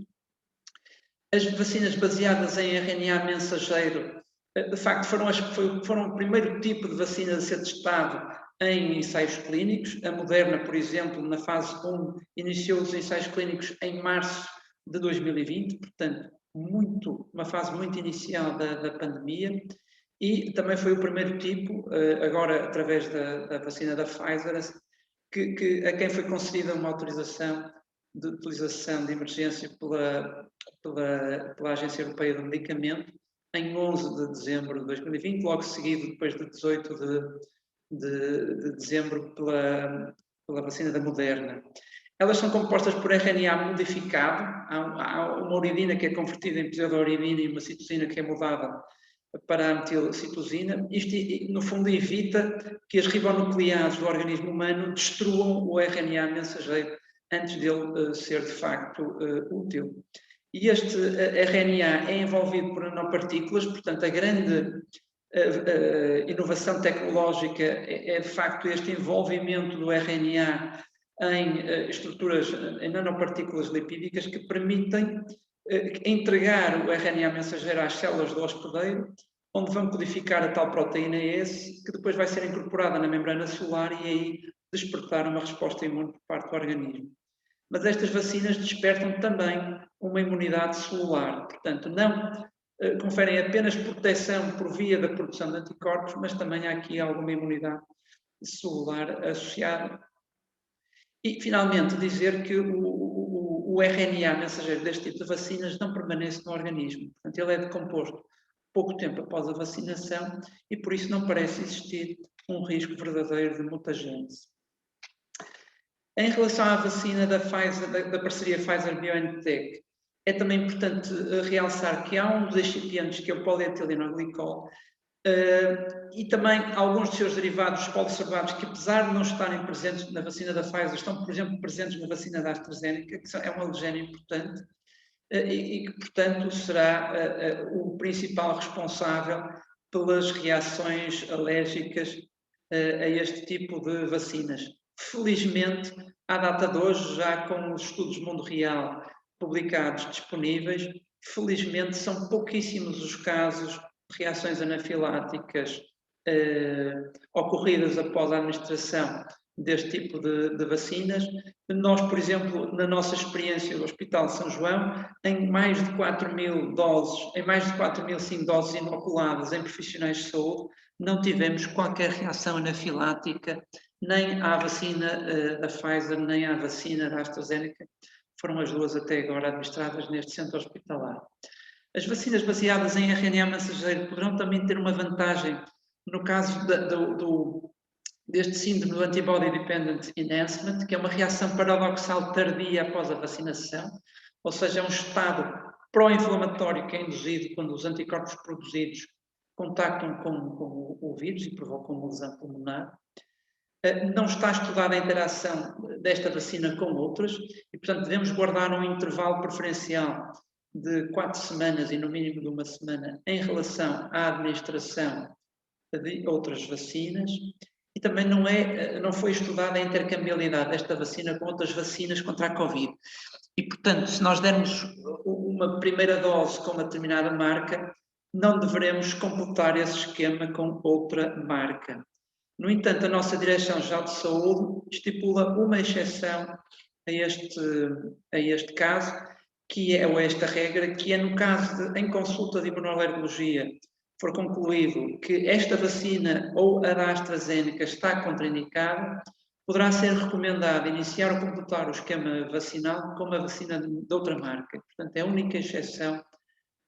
E: As vacinas baseadas em RNA mensageiro, de facto, foram o primeiro tipo de vacina a ser testado em ensaios clínicos. A Moderna, por exemplo, na fase 1, iniciou os ensaios clínicos em março de 2020, portanto, uma fase muito inicial da pandemia, e também foi o primeiro tipo, agora através da vacina da Pfizer, a quem foi concedida uma autorização de utilização de emergência pela Agência Europeia do Medicamento, em 11 de dezembro de 2020, logo seguido depois de 18 de dezembro pela vacina da Moderna. Elas são compostas por RNA modificado, há uma uridina que é convertida em pseudouridina e uma citosina que é mudada para a metilcitosina. Isto, no fundo, evita que as ribonucleases do organismo humano destruam o RNA mensageiro antes dele ser, de facto, útil. E este RNA é envolvido por nanopartículas, portanto, a grande inovação tecnológica é, de facto, este envolvimento do RNA em estruturas, em nanopartículas lipídicas que permitem entregar o RNA mensageiro às células do hospedeiro, onde vão codificar a tal proteína S, que depois vai ser incorporada na membrana celular e aí despertar uma resposta imune por parte do organismo. Mas estas vacinas despertam também uma imunidade celular, portanto, não conferem apenas proteção por via da produção de anticorpos, mas também há aqui alguma imunidade celular associada. E, finalmente, dizer que o RNA mensageiro deste tipo de vacinas não permanece no organismo. Portanto, ele é decomposto pouco tempo após a vacinação e, por isso, não parece existir um risco verdadeiro de mutagênese. Em relação à vacina da Pfizer, da parceria Pfizer-BioNTech, é também importante realçar que há um dos excipientes, que é o polietilenglicol, e também alguns de seus derivados polisorbados que, apesar de não estarem presentes na vacina da Pfizer, estão, por exemplo, presentes na vacina da AstraZeneca, que é um alergénio importante e que, portanto, será o principal responsável pelas reações alérgicas a este tipo de vacinas. Felizmente, à data de hoje, já com os estudos mundo real publicados disponíveis, felizmente são pouquíssimos os casos de reações anafiláticas ocorridas após a administração deste tipo de vacinas. Nós, por exemplo, na nossa experiência do Hospital de São João, em mais de 4.000 doses, em mais de 4.005 doses inoculadas em profissionais de saúde, não tivemos qualquer reação anafilática, nem à vacina da Pfizer, nem à vacina da AstraZeneca. Foram as duas até agora administradas neste centro hospitalar. As vacinas baseadas em RNA mensageiro poderão também ter uma vantagem no caso deste síndrome do Antibody Dependent Enhancement, que é uma reação paradoxal tardia após a vacinação, ou seja, é um estado pró-inflamatório que é induzido quando os anticorpos produzidos contactam com o vírus e provocam uma lesão pulmonar. Não está estudada a interação desta vacina com outras e, portanto, devemos guardar um intervalo preferencial de 4 semanas e no mínimo de 1 semana em relação à administração de outras vacinas. E também não foi estudada a intercambiabilidade desta vacina com outras vacinas contra a Covid. E, portanto, se nós dermos uma primeira dose com uma determinada marca, não deveremos completar esse esquema com outra marca. No entanto, a nossa Direção-Geral de Saúde estipula uma exceção a este caso, ou a esta regra, que é no caso de, em consulta de imunoalergologia, for concluído que esta vacina ou a da AstraZeneca está contraindicada, poderá ser recomendado iniciar ou completar o esquema vacinal com uma vacina de outra marca. Portanto, é a única exceção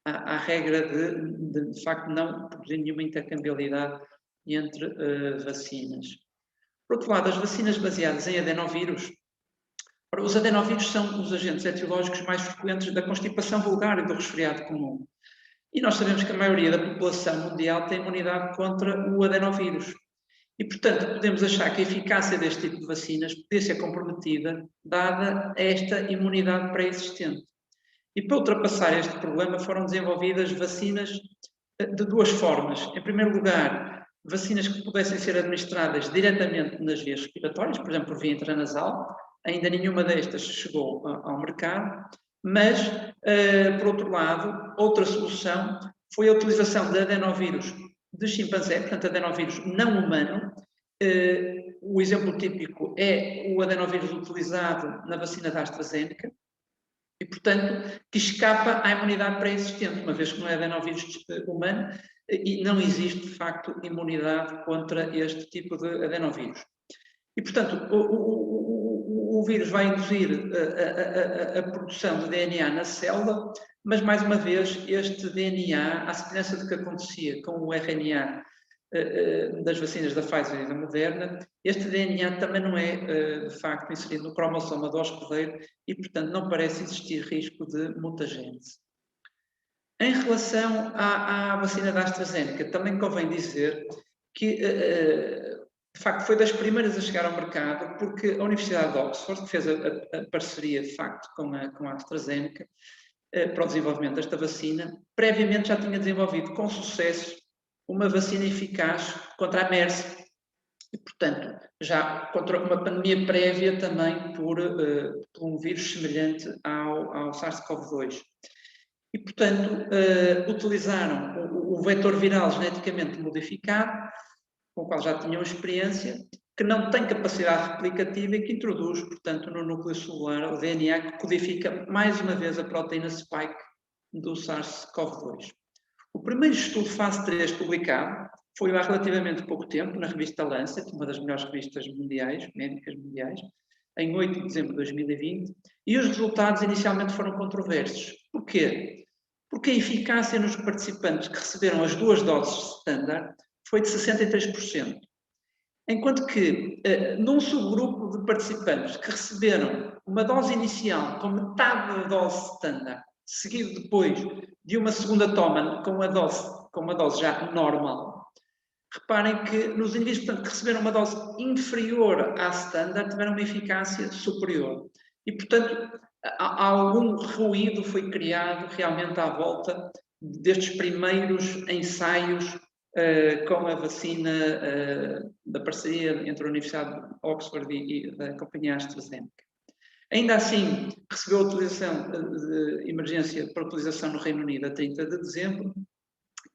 E: à regra de facto, não produzir nenhuma intercambiabilidade entre vacinas. Por outro lado, as vacinas baseadas em adenovírus. Os adenovírus são os agentes etiológicos mais frequentes da constipação vulgar e do resfriado comum. E nós sabemos que a maioria da população mundial tem imunidade contra o adenovírus. E, portanto, podemos achar que a eficácia deste tipo de vacinas poderia ser comprometida, dada esta imunidade pré-existente. E para ultrapassar este problema foram desenvolvidas vacinas de duas formas. Em primeiro lugar, vacinas que pudessem ser administradas diretamente nas vias respiratórias, por exemplo, por via intranasal. Ainda nenhuma destas chegou ao mercado, mas, por outro lado, outra solução foi a utilização de adenovírus de chimpanzé, portanto, adenovírus não humano. O exemplo típico é o adenovírus utilizado na vacina da AstraZeneca e, portanto, que escapa à imunidade pré-existente, uma vez que não é adenovírus humano e não existe, de facto, imunidade contra este tipo de adenovírus. E, portanto, o vírus vai induzir a produção de DNA na célula, mas, mais uma vez, este DNA, à semelhança do que acontecia com o RNA das vacinas da Pfizer e da Moderna, este DNA também não é, de facto, inserido no cromossoma do hospedeiro e, portanto, não parece existir risco de mutagênese. Em relação à vacina da AstraZeneca, também convém dizer que, de facto, foi das primeiras a chegar ao mercado, porque a Universidade de Oxford, que fez a parceria, de facto, com a AstraZeneca, para o desenvolvimento desta vacina, previamente já tinha desenvolvido com sucesso uma vacina eficaz contra a MERS, e, portanto, já contra uma pandemia prévia também por um vírus semelhante ao SARS-CoV-2. E, portanto, utilizaram o vetor viral geneticamente modificado, com o qual já tinham experiência, que não tem capacidade replicativa e que introduz, portanto, no núcleo celular o DNA que codifica mais uma vez a proteína spike do SARS-CoV-2. O primeiro estudo fase 3 publicado foi há relativamente pouco tempo na revista Lancet, uma das melhores revistas mundiais, médicas mundiais, em 8 de dezembro de 2020, e os resultados inicialmente foram controversos. Porquê? Porque a eficácia nos participantes que receberam as 2 doses standard foi de 63%. Enquanto que, num subgrupo de participantes que receberam uma dose inicial com metade da dose standard, seguido depois de uma segunda toma com uma dose já normal, reparem que nos indivíduos, portanto, que receberam uma dose inferior à standard, tiveram uma eficácia superior. E, portanto, algum ruído foi criado realmente à volta destes primeiros ensaios com a vacina da parceria entre a Universidade de Oxford e da companhia AstraZeneca. Ainda assim, recebeu autorização de emergência para utilização no Reino Unido a 30 de dezembro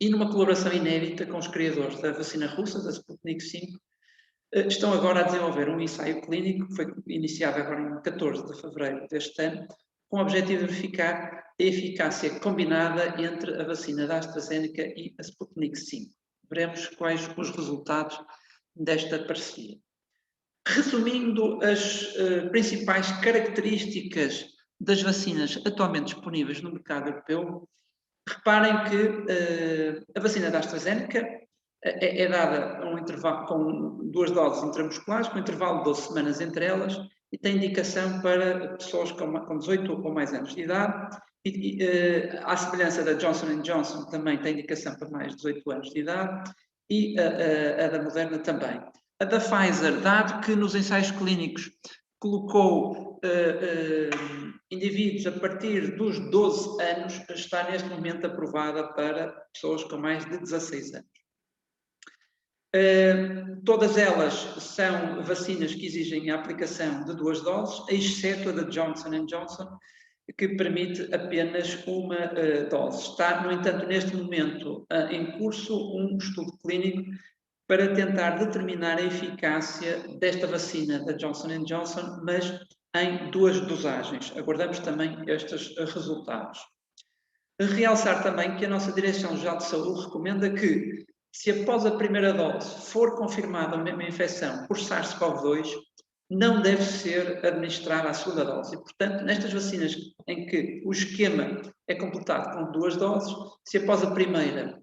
E: e numa colaboração inédita com os criadores da vacina russa, da Sputnik V, estão agora a desenvolver um ensaio clínico que foi iniciado agora em 14 de fevereiro deste ano, com o objetivo de verificar a eficácia combinada entre a vacina da AstraZeneca e a Sputnik V. Veremos quais os resultados desta parceria. Resumindo as principais características das vacinas atualmente disponíveis no mercado europeu, reparem que a vacina da AstraZeneca é dada a um intervalo, com 2 doses intramusculares, com um intervalo de 12 semanas entre elas, e tem indicação para pessoas com 18 ou mais anos de idade, e à semelhança da Johnson & Johnson também tem indicação para mais de 18 anos de idade, e a da Moderna também. A da Pfizer, dado que nos ensaios clínicos colocou indivíduos a partir dos 12 anos, está neste momento aprovada para pessoas com mais de 16 anos. Todas elas são vacinas que exigem a aplicação de 2 doses, exceto a da Johnson & Johnson, que permite apenas uma dose. Está, no entanto, neste momento em curso um estudo clínico para tentar determinar a eficácia desta vacina da Johnson & Johnson, mas em 2 dosagens. Aguardamos também estes resultados. Realçar também que a nossa Direção-Geral de Saúde recomenda que, se após a primeira dose for confirmada uma infecção por SARS-CoV-2, não deve ser administrada a segunda dose. E, portanto, nestas vacinas em que o esquema é completado com 2 doses, se após a primeira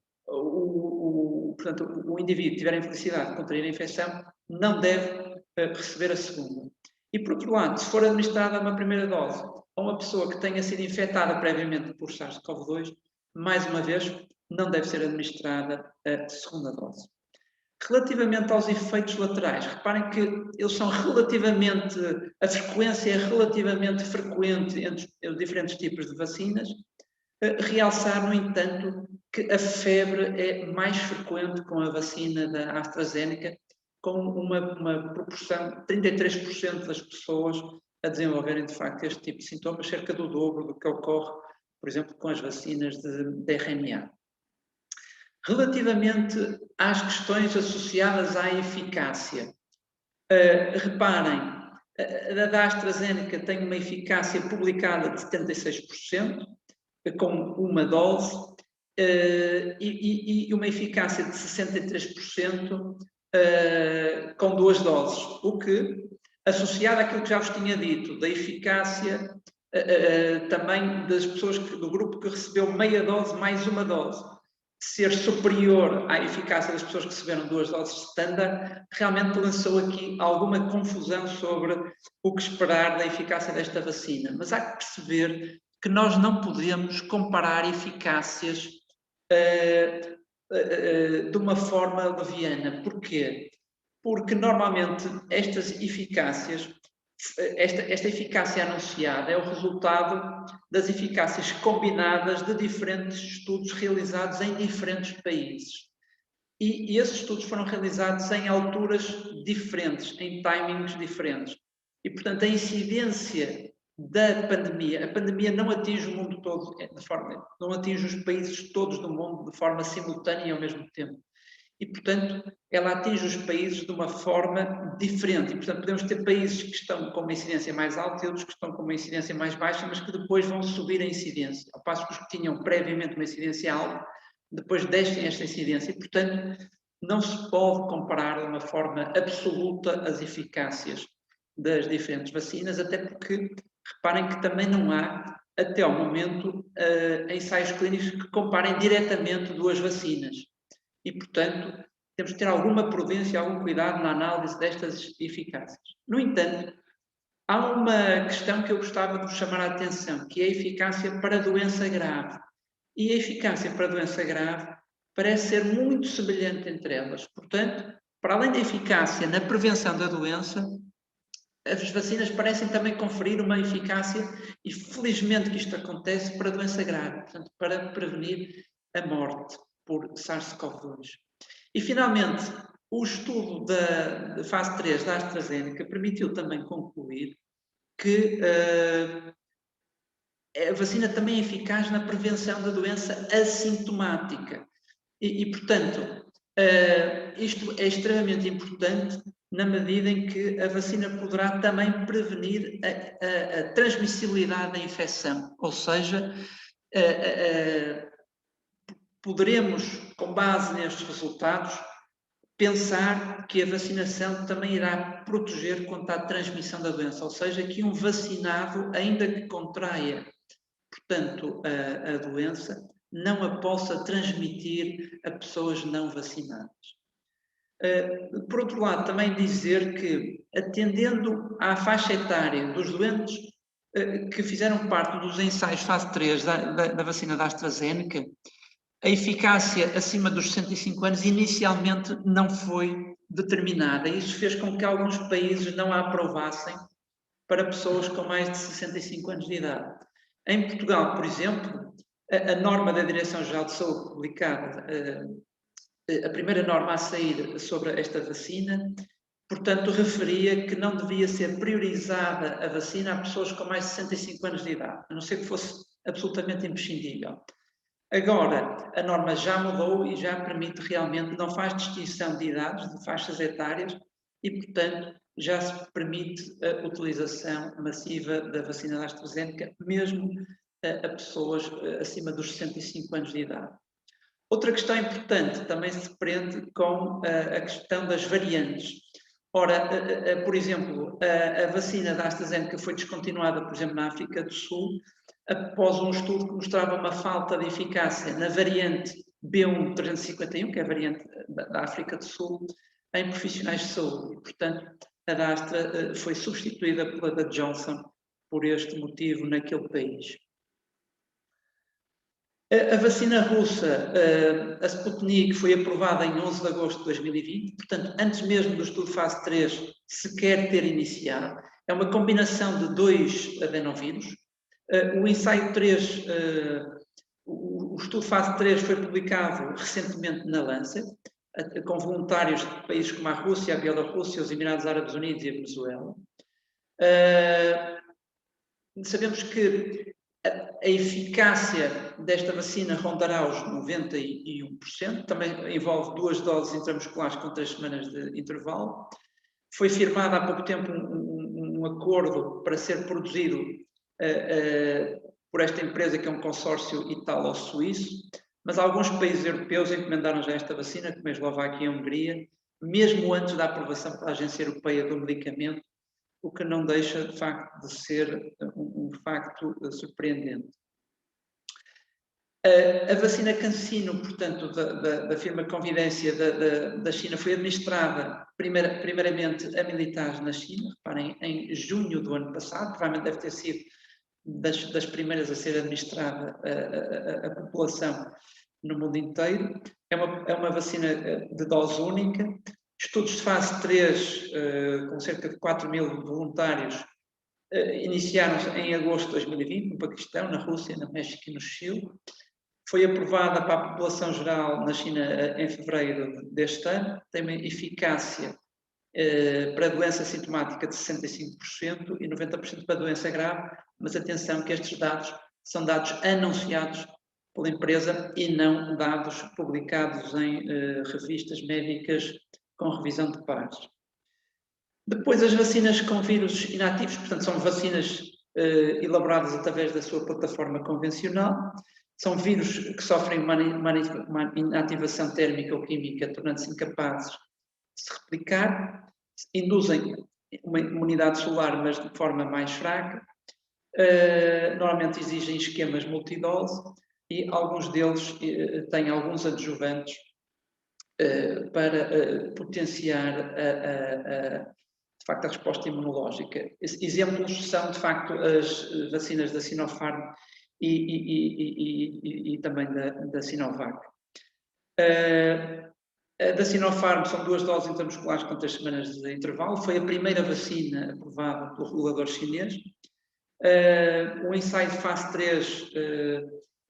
E: portanto, o indivíduo tiver a infelicidade de contrair a infecção, não deve receber a segunda. E, por outro lado, se for administrada uma primeira dose a uma pessoa que tenha sido infectada previamente por SARS-CoV-2, mais uma vez, não deve ser administrada a segunda dose. Relativamente aos efeitos laterais, reparem que eles são a frequência é relativamente frequente entre os diferentes tipos de vacinas. Realçar, no entanto, que a febre é mais frequente com a vacina da AstraZeneca, com uma proporção de 33% das pessoas a desenvolverem, de facto, este tipo de sintomas, cerca do dobro do que ocorre, por exemplo, com as vacinas de RNA. Relativamente às questões associadas à eficácia, reparem, a da AstraZeneca tem uma eficácia publicada de 76%, com uma dose, e uma eficácia de 63% com 2 doses, o que, associado àquilo que já vos tinha dito, da eficácia também das pessoas do grupo que recebeu meia dose mais uma dose, ser superior à eficácia das pessoas que receberam 2 doses standard, realmente lançou aqui alguma confusão sobre o que esperar da eficácia desta vacina. Mas há que perceber que nós não podemos comparar eficácias de uma forma leviana. Porquê? Porque normalmente estas eficácias, esta eficácia anunciada é o resultado das eficácias combinadas de diferentes estudos realizados em diferentes países. E esses estudos foram realizados em alturas diferentes, em timings diferentes. E, portanto, a incidência da pandemia, a pandemia não atinge o mundo todo não atinge os países todos do mundo de forma simultânea e ao mesmo tempo. e, portanto, ela atinge os países de uma forma diferente. E, portanto, podemos ter países que estão com uma incidência mais alta e outros que estão com uma incidência mais baixa, mas que depois vão subir a incidência, ao passo que os que tinham previamente uma incidência alta, depois descem esta incidência. E, portanto, não se pode comparar de uma forma absoluta as eficácias das diferentes vacinas, até porque, reparem que também não há, até ao momento, ensaios clínicos que comparem diretamente duas vacinas. E, portanto, temos que ter alguma prudência, algum cuidado na análise destas eficácias. No entanto, há uma questão que eu gostava de vos chamar a atenção, que é a eficácia para doença grave. E a eficácia para doença grave parece ser muito semelhante entre elas. Portanto, para além da eficácia na prevenção da doença, as vacinas parecem também conferir uma eficácia, e felizmente que isto acontece, para doença grave, portanto, para prevenir a morte por SARS-CoV-2. E, finalmente, o estudo da fase 3 da AstraZeneca permitiu também concluir que a vacina também é eficaz na prevenção da doença assintomática. Portanto, isto é extremamente importante na medida em que a vacina poderá também prevenir a transmissibilidade da infecção, ou seja, poderemos, com base nestes resultados, pensar que a vacinação também irá proteger contra a transmissão da doença, ou seja, que um vacinado, ainda que contraia, portanto, a doença, não a possa transmitir a pessoas não vacinadas. Por outro lado, também dizer que, atendendo à faixa etária dos doentes que fizeram parte dos ensaios fase 3 da vacina da AstraZeneca, a eficácia acima dos 65 anos inicialmente não foi determinada. Isso fez com que alguns países não a aprovassem para pessoas com mais de 65 anos de idade. Em Portugal, por exemplo, a norma da Direção-Geral de Saúde publicada, a primeira norma a sair sobre esta vacina, portanto, referia que não devia ser priorizada a vacina a pessoas com mais de 65 anos de idade, a não ser que fosse absolutamente imprescindível. Agora, a norma já mudou e já permite realmente, não faz distinção de idades, de faixas etárias, e, portanto, já se permite a utilização massiva da vacina da AstraZeneca, mesmo a pessoas acima dos 65 anos de idade. Outra questão importante também se prende com a questão das variantes. Ora, por exemplo, a vacina da AstraZeneca foi descontinuada, por exemplo, na África do Sul, após um estudo que mostrava uma falta de eficácia na variante B1351, que é a variante da África do Sul, em profissionais de saúde. E, portanto, a da Astra foi substituída pela da Johnson por este motivo naquele país. A vacina russa, a Sputnik, foi aprovada em 11 de agosto de 2020, portanto, antes mesmo do estudo fase 3 sequer ter iniciado. É uma combinação de 2 adenovírus. O ensaio 3, o estudo fase 3 foi publicado recentemente na Lancet, com voluntários de países como a Rússia, a Bielorrússia, os Emirados Árabes Unidos e a Venezuela. Sabemos que a eficácia desta vacina rondará os 91%, também envolve 2 doses intramusculares com 3 semanas de intervalo. Foi firmado há pouco tempo um acordo para ser produzido por esta empresa, que é um consórcio italo-suíço, mas alguns países europeus encomendaram já esta vacina, como a Eslováquia e a Hungria, mesmo antes da aprovação pela Agência Europeia do Medicamento, o que não deixa, de facto, de ser um facto surpreendente. A vacina CanSino, portanto, da firma Convidência da China, foi administrada primeiramente a militares na China, reparem, em junho do ano passado, provavelmente deve ter sido das primeiras a ser administrada à população no mundo inteiro. É uma vacina de dose única. Estudos de fase 3, com cerca de 4.000 voluntários, iniciaram-se em agosto de 2020, no Paquistão, na Rússia, no México e no Chile. Foi aprovada para a população geral na China em fevereiro deste ano. Tem uma eficácia para a doença sintomática de 65% e 90% para a doença grave, mas atenção que estes dados são dados anunciados pela empresa e não dados publicados em revistas médicas com revisão de pares. Depois, as vacinas com vírus inativos, portanto, são vacinas elaboradas através da sua plataforma convencional. São vírus que sofrem uma inativação térmica ou química, tornando-se incapazes de se replicar, induzem uma imunidade celular, mas de forma mais fraca. Normalmente exigem esquemas multidose e alguns deles têm alguns adjuvantes para potenciar de facto a resposta imunológica. Exemplos são de facto as vacinas da Sinopharm e também da Sinovac. A da Sinopharm são 2 doses intramusculares com 3 semanas de intervalo. Foi a primeira vacina aprovada pelo regulador chinês. O ensaio de fase 3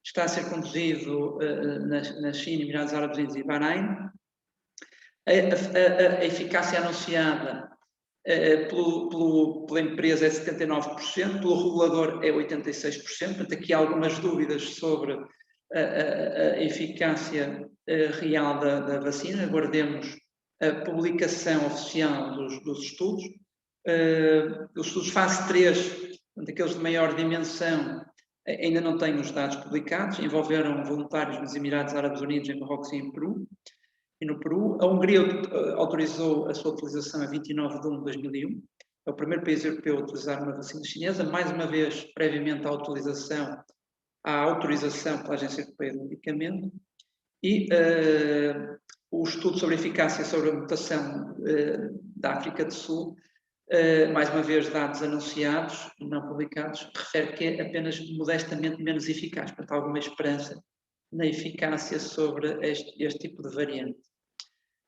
E: está a ser conduzido na China, Emirados Árabes Unidos e Bahrein. A eficácia anunciada pela empresa é 79%, pelo regulador é 86%. Portanto, aqui há algumas dúvidas sobre a eficácia real da vacina. Aguardemos a publicação oficial dos estudos. Os estudos fase 3, daqueles de maior dimensão, ainda não têm os dados publicados, envolveram voluntários nos Emirados Árabes Unidos, em Marrocos e no Peru. A Hungria autorizou a sua utilização a 29 de 1 de 2001. É o primeiro país europeu a utilizar uma vacina chinesa, mais uma vez, previamente à autorização pela Agência Europeia do Medicamento. E o estudo sobre a eficácia sobre a mutação da África do Sul, mais uma vez dados anunciados, não publicados, refere que é apenas modestamente menos eficaz. Portanto, há alguma esperança na eficácia sobre este tipo de variante.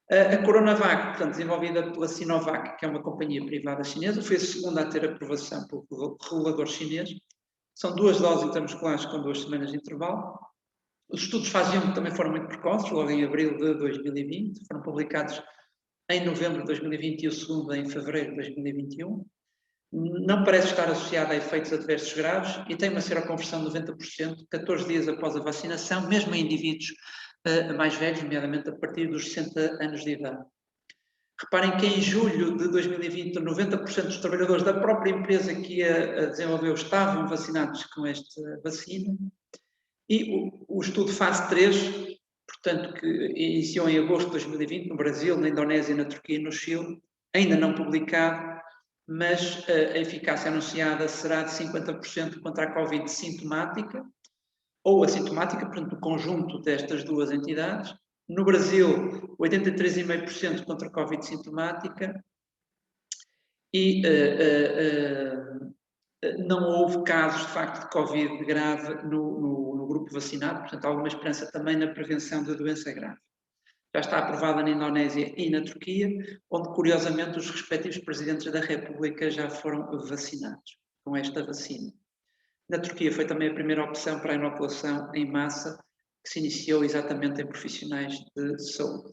E: A Coronavac, portanto, desenvolvida pela Sinovac, que é uma companhia privada chinesa, foi a segunda a ter aprovação pelo regulador chinês. São 2 doses intramusculares com 2 semanas de intervalo. Os estudos fase 1 também foram muito precoces, logo em abril de 2020, foram publicados em novembro de 2020 e o segundo em fevereiro de 2021. Não parece estar associado a efeitos adversos graves e tem uma seroconversão de 90%, 14 dias após a vacinação, mesmo em indivíduos mais velhos, nomeadamente a partir dos 60 anos de idade. Reparem que em julho de 2020, 90% dos trabalhadores da própria empresa que a desenvolveu estavam vacinados com esta vacina. E o estudo fase 3, portanto, que iniciou em agosto de 2020, no Brasil, na Indonésia, na Turquia e no Chile, ainda não publicado, mas a eficácia anunciada será de 50% contra a Covid sintomática ou assintomática, portanto, no conjunto destas 2 entidades. No Brasil, 83,5% contra a Covid sintomática e não houve casos, de facto, de Covid grave no grupo vacinado, portanto, há alguma esperança também na prevenção da doença grave. Já está aprovada na Indonésia e na Turquia, onde, curiosamente, os respectivos presidentes da República já foram vacinados com esta vacina. Na Turquia foi também a primeira opção para a inoculação em massa, que se iniciou exatamente em profissionais de saúde.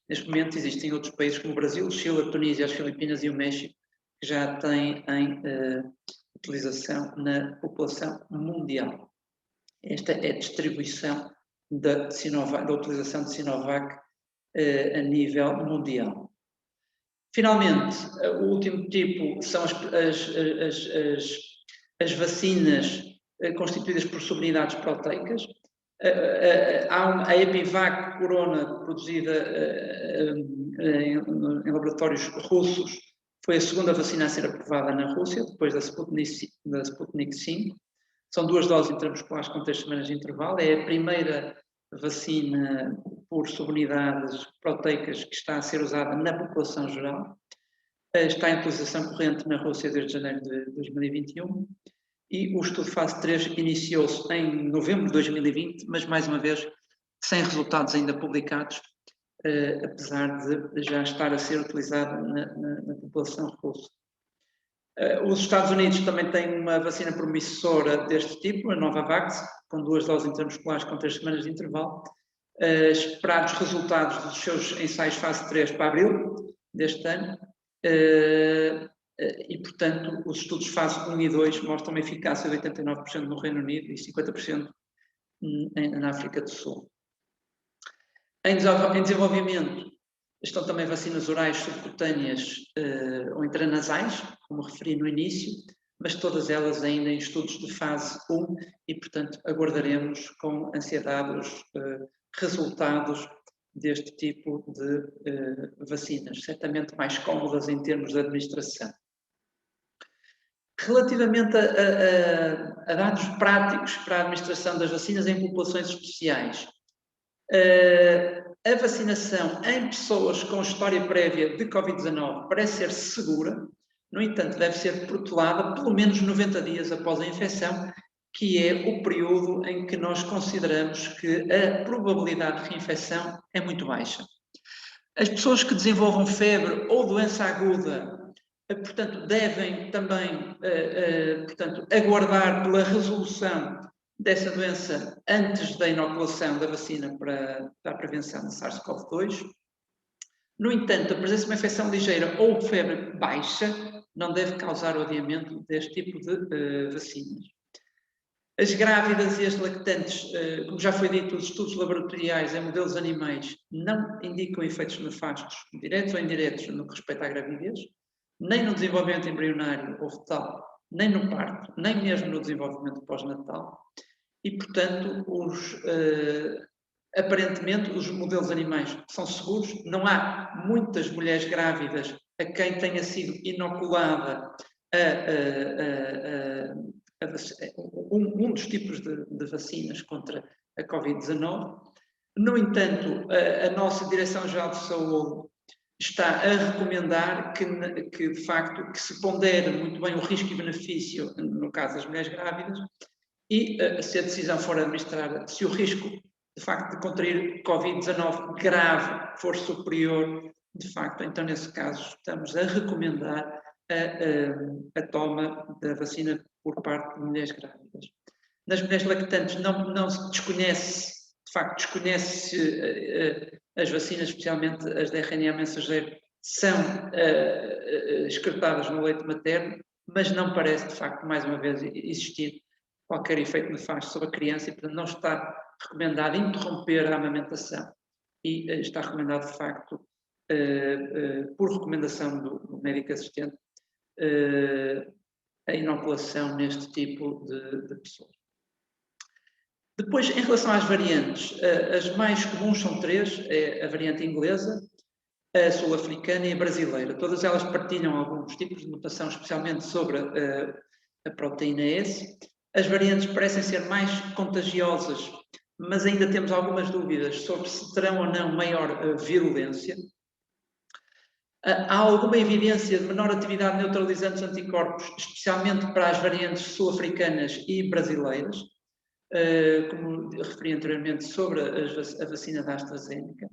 E: Neste momento existem outros países como o Brasil, o Chile, a Tunísia, as Filipinas e o México, que já têm em utilização na população mundial. Esta é a distribuição da utilização de Sinovac a nível mundial. Finalmente, o último tipo são as vacinas constituídas por subunidades proteicas. A Epivac Corona, produzida em laboratórios russos, foi a segunda vacina a ser aprovada na Rússia, depois da Sputnik 5. São 2 doses intramusculares com 3 semanas de intervalo. É a primeira vacina por subunidades proteicas que está a ser usada na população geral. Está em utilização corrente na Rússia desde janeiro de 2021. E o estudo fase 3 iniciou-se em novembro de 2020, mas, mais uma vez, sem resultados ainda publicados, apesar de já estar a ser utilizado na população russa. Os Estados Unidos também têm uma vacina promissora deste tipo, a Novavax, com 2 doses intramusculares com 3 semanas de intervalo. Esperados resultados dos seus ensaios fase 3 para abril deste ano. E, portanto, os estudos fase 1 e 2 mostram uma eficácia de 89% no Reino Unido e 50% na África do Sul. Em desenvolvimento estão também vacinas orais subcutâneas ou intranasais, como referi no início, mas todas elas ainda em estudos de fase 1 e, portanto, aguardaremos com ansiedade os resultados deste tipo de vacinas, certamente mais cómodas em termos de administração. Relativamente a dados práticos para a administração das vacinas em populações especiais, a vacinação em pessoas com história prévia de Covid-19 parece ser segura, no entanto, deve ser protelada pelo menos 90 dias após a infecção, que é o período em que nós consideramos que a probabilidade de reinfecção é muito baixa. As pessoas que desenvolvam febre ou doença aguda, portanto, devem também aguardar pela resolução dessa doença antes da inoculação da vacina para a prevenção de SARS-CoV-2. No entanto, a presença de uma infecção ligeira ou febre baixa não deve causar o adiamento deste tipo de vacinas. As grávidas e as lactantes, como já foi dito, os estudos laboratoriais em modelos animais não indicam efeitos nefastos, diretos ou indiretos, no que respeita à gravidez, nem no desenvolvimento embrionário ou fetal, nem no parto, nem mesmo no desenvolvimento pós-natal. E, portanto, aparentemente, os modelos animais são seguros. Não há muitas mulheres grávidas a quem tenha sido inoculada um dos tipos de vacinas contra a Covid-19. No entanto, a nossa Direção-Geral de Saúde está a recomendar que, de facto, que se pondere muito bem o risco e benefício no caso das mulheres grávidas e, se a decisão for administrada, se o risco, de facto, de contrair Covid-19 grave for superior, de facto, então, nesse caso, estamos a recomendar a toma da vacina por parte de mulheres grávidas. Nas mulheres lactantes não se desconhece, de facto, desconhece as vacinas, especialmente as de RNA mensageiro, são excretadas no leite materno, mas não parece, de facto, mais uma vez, existir qualquer efeito nefasto sobre a criança e, portanto, não está recomendado interromper a amamentação e está recomendado, de facto, por recomendação do médico assistente, a inoculação neste tipo de pessoas. Depois, em relação às variantes, as mais comuns são três: é a variante inglesa, a sul-africana e a brasileira. Todas elas partilham alguns tipos de mutação, especialmente sobre a proteína S. As variantes parecem ser mais contagiosas, mas ainda temos algumas dúvidas sobre se terão ou não maior virulência. Há alguma evidência de menor atividade de neutralizantes anticorpos, especialmente para as variantes sul-africanas e brasileiras, como referi anteriormente sobre a vacina da AstraZeneca.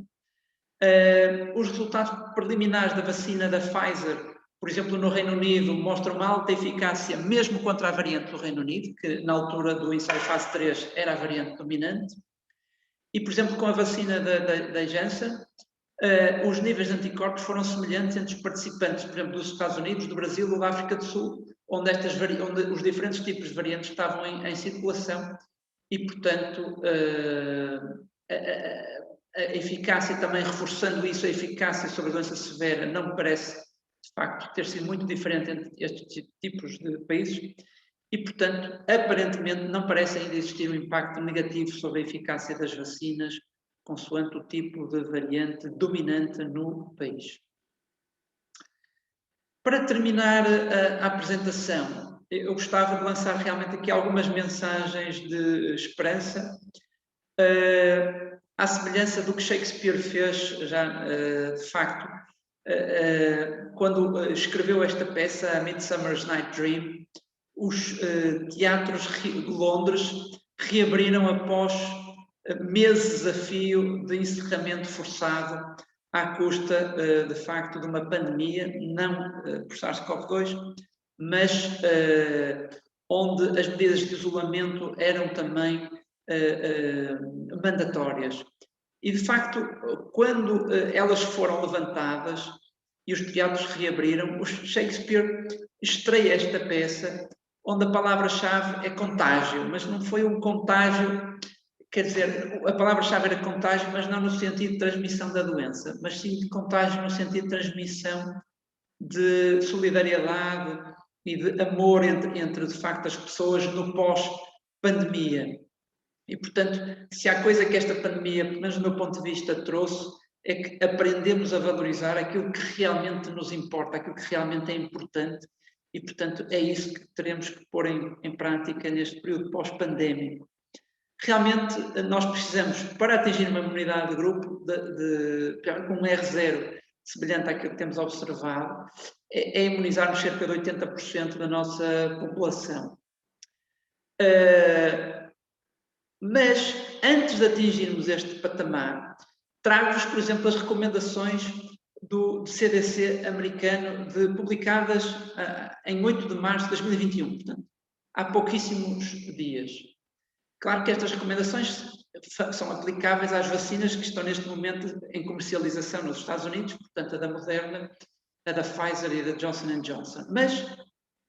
E: Os resultados preliminares da vacina da Pfizer, por exemplo, no Reino Unido, mostram uma alta eficácia mesmo contra a variante do Reino Unido, que na altura do ensaio fase 3 era a variante dominante. E, por exemplo, com a vacina da Janssen, os níveis de anticorpos foram semelhantes entre os participantes, por exemplo, dos Estados Unidos, do Brasil ou da África do Sul, onde os diferentes tipos de variantes estavam em circulação e, portanto, a eficácia também, reforçando isso, a eficácia sobre a doença severa, não me parece, de facto, ter sido muito diferente entre estes tipos de países e, portanto, aparentemente não parece ainda existir um impacto negativo sobre a eficácia das vacinas consoante o tipo de variante dominante no país. Para terminar a apresentação, eu gostava de lançar realmente aqui algumas mensagens de esperança, à semelhança do que Shakespeare fez já, de facto, quando escreveu esta peça, A Midsummer's Night Dream. Os teatros de Londres reabriram após meses a fio de encerramento forçado à custa, de facto, de uma pandemia, não por SARS-CoV-2, mas onde as medidas de isolamento eram também mandatórias. E, de facto, quando elas foram levantadas e os teatros reabriram, o Shakespeare estreia esta peça onde a palavra-chave é contágio, mas não foi um contágio quer dizer, a palavra-chave era contágio, mas não no sentido de transmissão da doença, mas sim de contágio no sentido de transmissão de solidariedade e de amor entre de facto, as pessoas no pós-pandemia. E, portanto, se há coisa que esta pandemia, pelo menos do meu ponto de vista, trouxe, é que aprendemos a valorizar aquilo que realmente nos importa, aquilo que realmente é importante, e, portanto, é isso que teremos que pôr em prática neste período pós-pandémico. Realmente, nós precisamos, para atingir uma imunidade de grupo, com um R0 semelhante àquilo que temos observado, é imunizarmos cerca de 80% da nossa população. Mas, antes de atingirmos este patamar, trago-vos, por exemplo, as recomendações do CDC americano, publicadas em 8 de março de 2021, portanto, há pouquíssimos dias. Claro que estas recomendações são aplicáveis às vacinas que estão neste momento em comercialização nos Estados Unidos, portanto, a da Moderna, a da Pfizer e da Johnson & Johnson. Mas,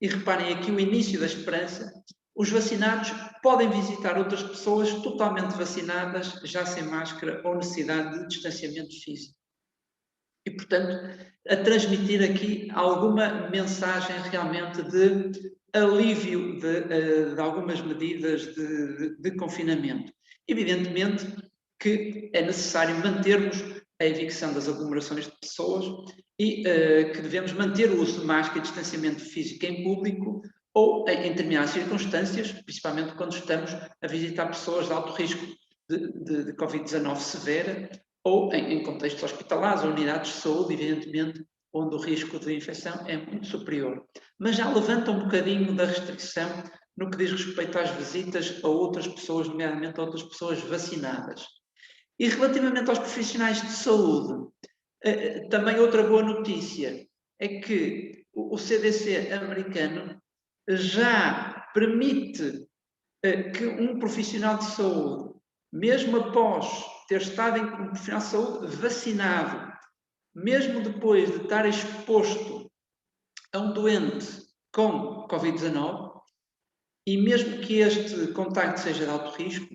E: e reparem aqui o início da esperança, os vacinados podem visitar outras pessoas totalmente vacinadas, já sem máscara ou necessidade de distanciamento físico. E, portanto, a transmitir aqui alguma mensagem realmente de alívio de algumas medidas de confinamento. Evidentemente que é necessário mantermos a evicção das aglomerações de pessoas e que devemos manter o uso de máscara e distanciamento físico em público ou em determinadas circunstâncias, principalmente quando estamos a visitar pessoas de alto risco de Covid-19 severa, ou em contextos hospitalares ou unidades de saúde, evidentemente, onde o risco de infecção é muito superior. Mas já levanta um bocadinho da restrição no que diz respeito às visitas a outras pessoas, nomeadamente a outras pessoas vacinadas. E relativamente aos profissionais de saúde, também outra boa notícia é que o CDC americano já permite que um profissional de saúde, mesmo após ter estado em um profissional de saúde vacinado, mesmo depois de estar exposto a um doente com Covid-19, e mesmo que este contacto seja de alto risco,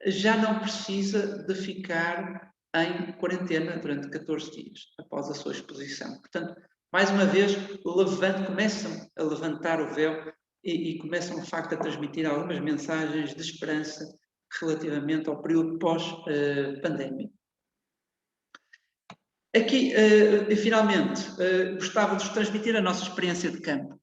E: já não precisa de ficar em quarentena durante 14 dias, após a sua exposição. Portanto, mais uma vez, começam a levantar o véu e começam, de facto, a transmitir algumas mensagens de esperança relativamente ao período pós-pandémico. Aqui, finalmente, gostava de vos transmitir a nossa experiência de campo.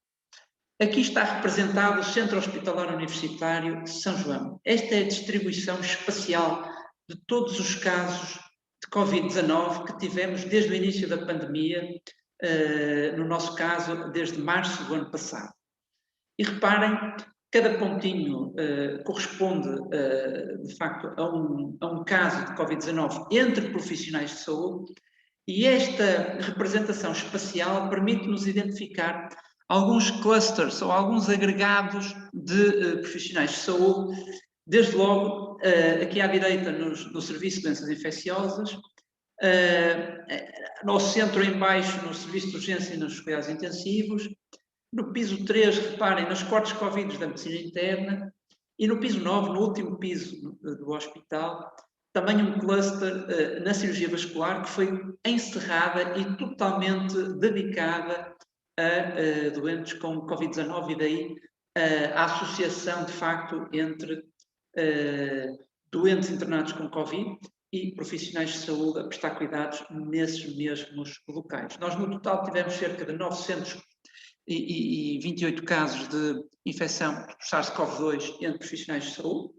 E: Aqui está representado o Centro Hospitalar Universitário de São João. Esta é a distribuição espacial de todos os casos de Covid-19 que tivemos desde o início da pandemia, no nosso caso, desde março do ano passado. E reparem, cada pontinho corresponde, de facto, a um caso de Covid-19 entre profissionais de saúde, e esta representação espacial permite-nos identificar alguns clusters ou alguns agregados de profissionais de saúde, desde logo, aqui à direita no Serviço de Doenças Infecciosas, no centro em baixo no Serviço de Urgência e nos cuidados intensivos, no piso 3, reparem, nos cortes Covid da medicina interna, e no piso 9, no último piso do hospital, também um cluster na cirurgia vascular que foi encerrada e totalmente dedicada a doentes com Covid-19 e daí a associação, de facto, entre doentes internados com Covid e profissionais de saúde a prestar cuidados nesses mesmos locais. Nós, no total, tivemos cerca de 928 casos de infecção por SARS-CoV-2 entre profissionais de saúde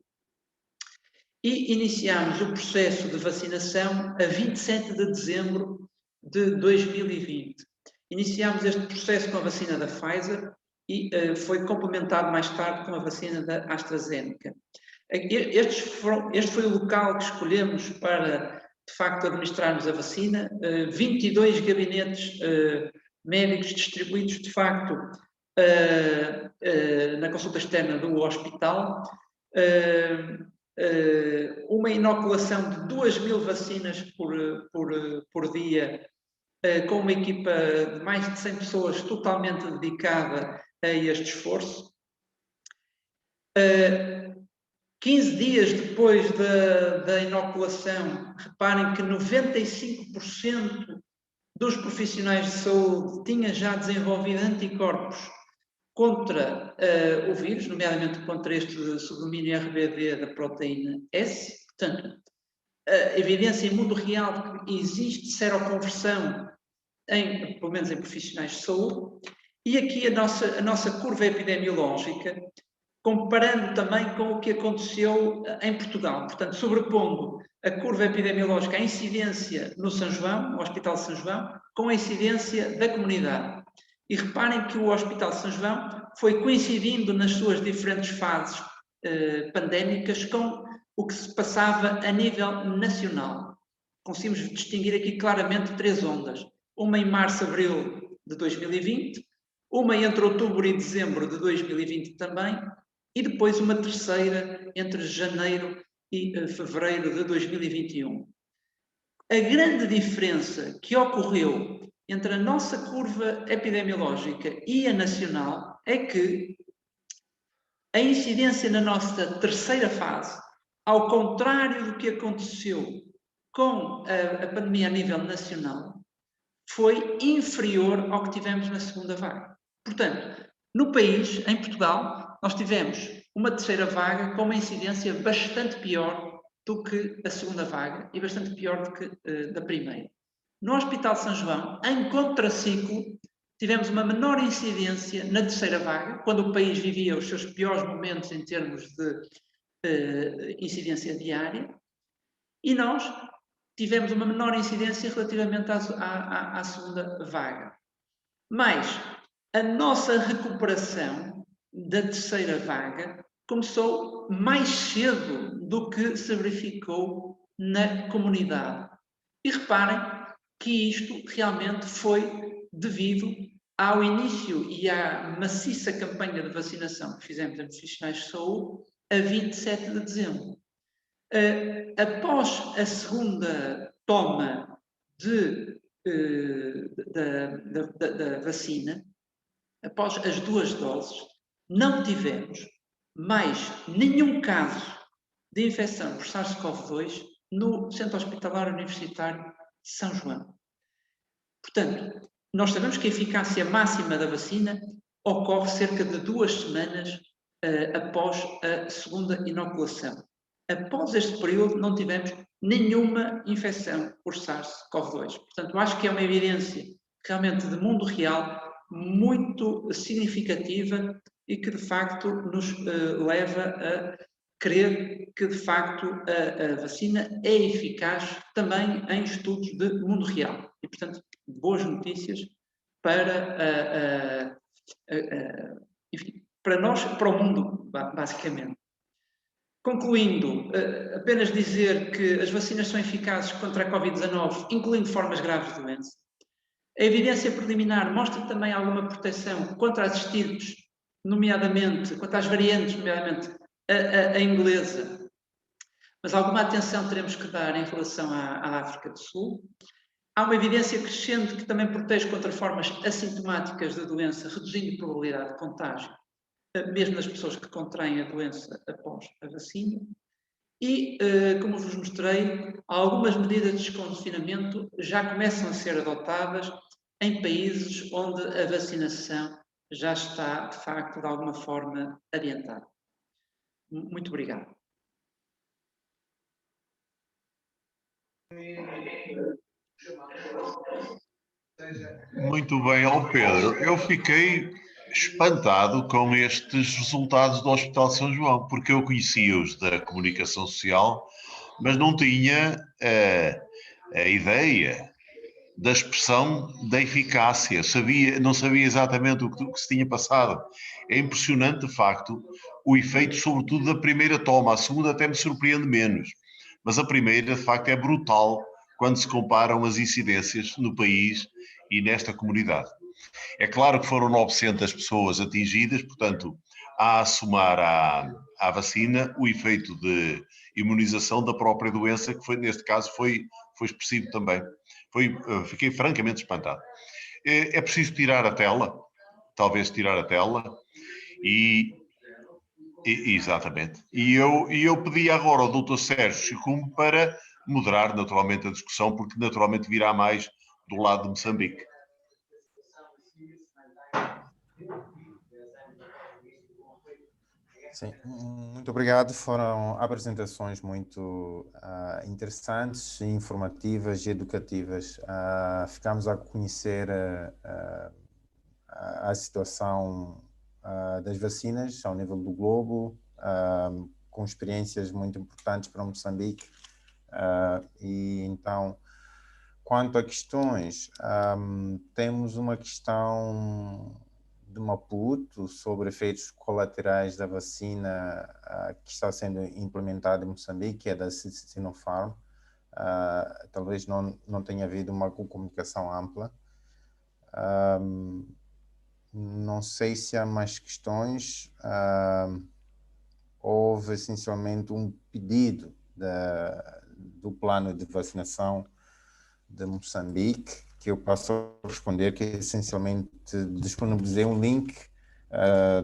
E: e iniciámos o processo de vacinação a 27 de dezembro de 2020. Iniciámos este processo com a vacina da Pfizer e foi complementado mais tarde com a vacina da AstraZeneca. Este foi o local que escolhemos para, de facto, administrarmos a vacina. 22 gabinetes médicos distribuídos, de facto, na consulta externa do hospital. Uma inoculação de 2.000 vacinas por dia, com uma equipa de mais de 100 pessoas totalmente dedicada a este esforço. 15 dias depois da inoculação, reparem que 95% dos profissionais de saúde tinha já desenvolvido anticorpos contra o vírus, nomeadamente contra este subdomínio RBD da proteína S. Portanto, a evidência em mundo real de que existe seroconversão, pelo menos em profissionais de saúde, e aqui a nossa curva epidemiológica, comparando também com o que aconteceu em Portugal. Portanto, sobrepondo a curva epidemiológica, a incidência no São João, no Hospital de São João, com a incidência da comunidade. E reparem que o Hospital de São João foi coincidindo nas suas diferentes fases pandémicas com o que se passava a nível nacional. Conseguimos distinguir aqui claramente 3 ondas. Uma em março-abril de 2020, uma entre outubro e dezembro de 2020 também, e depois uma terceira entre janeiro e fevereiro de 2021. A grande diferença que ocorreu entre a nossa curva epidemiológica e a nacional é que a incidência na nossa terceira fase, ao contrário do que aconteceu com a pandemia a nível nacional, foi inferior ao que tivemos na segunda vaga. Portanto, no país, em Portugal, nós tivemos uma terceira vaga com uma incidência bastante pior do que a segunda vaga e bastante pior do que da primeira. No Hospital de São João, em contraciclo, tivemos uma menor incidência na terceira vaga, quando o país vivia os seus piores momentos em termos de incidência diária, e nós tivemos uma menor incidência relativamente à segunda vaga. Mas a nossa recuperação da terceira vaga começou mais cedo do que se verificou na comunidade. E reparem que isto realmente foi devido ao início e à maciça campanha de vacinação que fizemos em profissionais de saúde a 27 de dezembro. Após a segunda toma da vacina, após as 2 doses, não tivemos mais nenhum caso de infecção por SARS-CoV-2 no Centro Hospitalar Universitário de São João. Portanto, nós sabemos que a eficácia máxima da vacina ocorre cerca de 2 semanas após a segunda inoculação. Após este período, não tivemos nenhuma infecção por SARS-CoV-2. Portanto, acho que é uma evidência realmente de mundo real muito significativa e que, de facto, nos leva a crer que, de facto, a vacina é eficaz também em estudos de mundo real. E, portanto, boas notícias para, enfim, para nós, para o mundo, basicamente. Concluindo, apenas dizer que as vacinas são eficazes contra a Covid-19, incluindo formas graves de doença. A evidência preliminar mostra também alguma proteção contra as estirpes, nomeadamente, contra as variantes, nomeadamente a inglesa. Mas alguma atenção teremos que dar em relação à África do Sul. Há uma evidência crescente que também protege contra formas assintomáticas da doença, reduzindo a probabilidade de contágio, mesmo nas pessoas que contraem a doença após a vacina. E, como vos mostrei, algumas medidas de desconfinamento já começam a ser adotadas em países onde a vacinação já está, de facto, de alguma forma adiantada. Muito obrigado.
B: Muito bem, Pedro. Eu fiquei espantado com estes resultados do Hospital de São João, porque eu conhecia-os da comunicação social, mas não tinha a ideia da expressão da eficácia, não sabia exatamente o que se tinha passado. É impressionante, de facto, o efeito, sobretudo, da primeira toma. A segunda até me surpreende menos, mas a primeira, de facto, é brutal quando se comparam as incidências no país e nesta comunidade. É claro que foram 900 pessoas atingidas, portanto, há a somar à vacina o efeito de imunização da própria doença, que foi, neste caso foi expressivo também. Fiquei francamente espantado. É preciso tirar a tela, talvez tirar a tela, e Exatamente. E eu pedi agora ao Dr. Sérgio Chicumbo para moderar naturalmente a discussão, porque naturalmente virá mais do lado de Moçambique.
C: Sim, muito obrigado. Foram apresentações muito interessantes, informativas e educativas. Ficamos a conhecer a situação das vacinas ao nível do globo, com experiências muito importantes para Moçambique. E então, quanto a questões, temos uma questão de Maputo sobre efeitos colaterais da vacina que está sendo implementada em Moçambique, que é da Sinopharm. Talvez não tenha havido uma comunicação ampla. Não sei se há mais questões. Houve essencialmente um pedido do plano de vacinação de Moçambique, que eu passo a responder, que essencialmente disponibilizei um link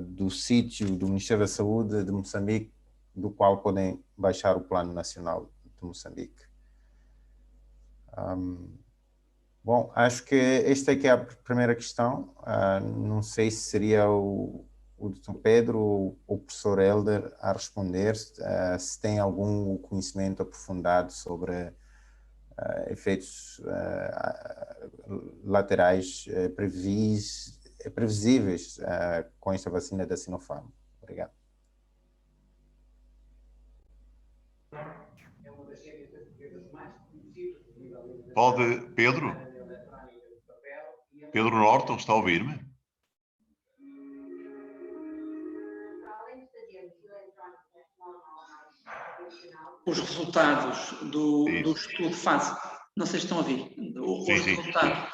C: do sítio do Ministério da Saúde de Moçambique, do qual podem baixar o Plano Nacional de Moçambique. Bom, acho que esta é que é a primeira questão. Não sei se seria o Dr. Pedro ou o professor Helder a responder, se tem algum conhecimento aprofundado sobre efeitos laterais previsíveis com esta vacina da Sinopharm. Obrigado.
B: Pode, Pedro? Pedro Norton, está a ouvir-me?
E: Os resultados do estudo fase, não sei se estão a ouvir, os resultados.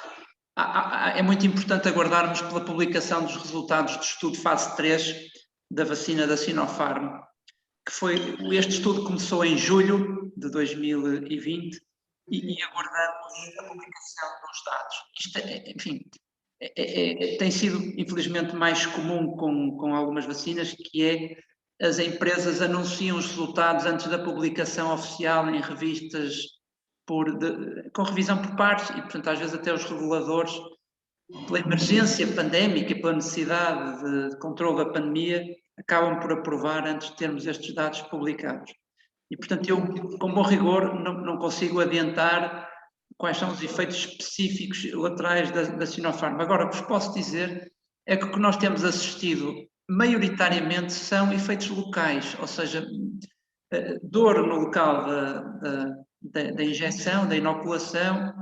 E: É muito importante aguardarmos pela publicação dos resultados do estudo fase 3 da vacina da Sinopharm, este estudo começou em julho de 2020 e aguardamos a publicação dos dados. Isto, enfim, tem sido infelizmente mais comum com algumas vacinas, que é as empresas anunciam os resultados antes da publicação oficial em revistas com revisão por pares e, portanto, às vezes até os reguladores, pela emergência pandémica e pela necessidade de controle da pandemia, acabam por aprovar antes de termos estes dados publicados. E, portanto, eu, com bom rigor, não consigo adiantar quais são os efeitos específicos laterais da Sinopharm. Agora, o que vos posso dizer é que o que nós temos assistido, maioritariamente, são efeitos locais, ou seja, dor no local da injeção, da inoculação,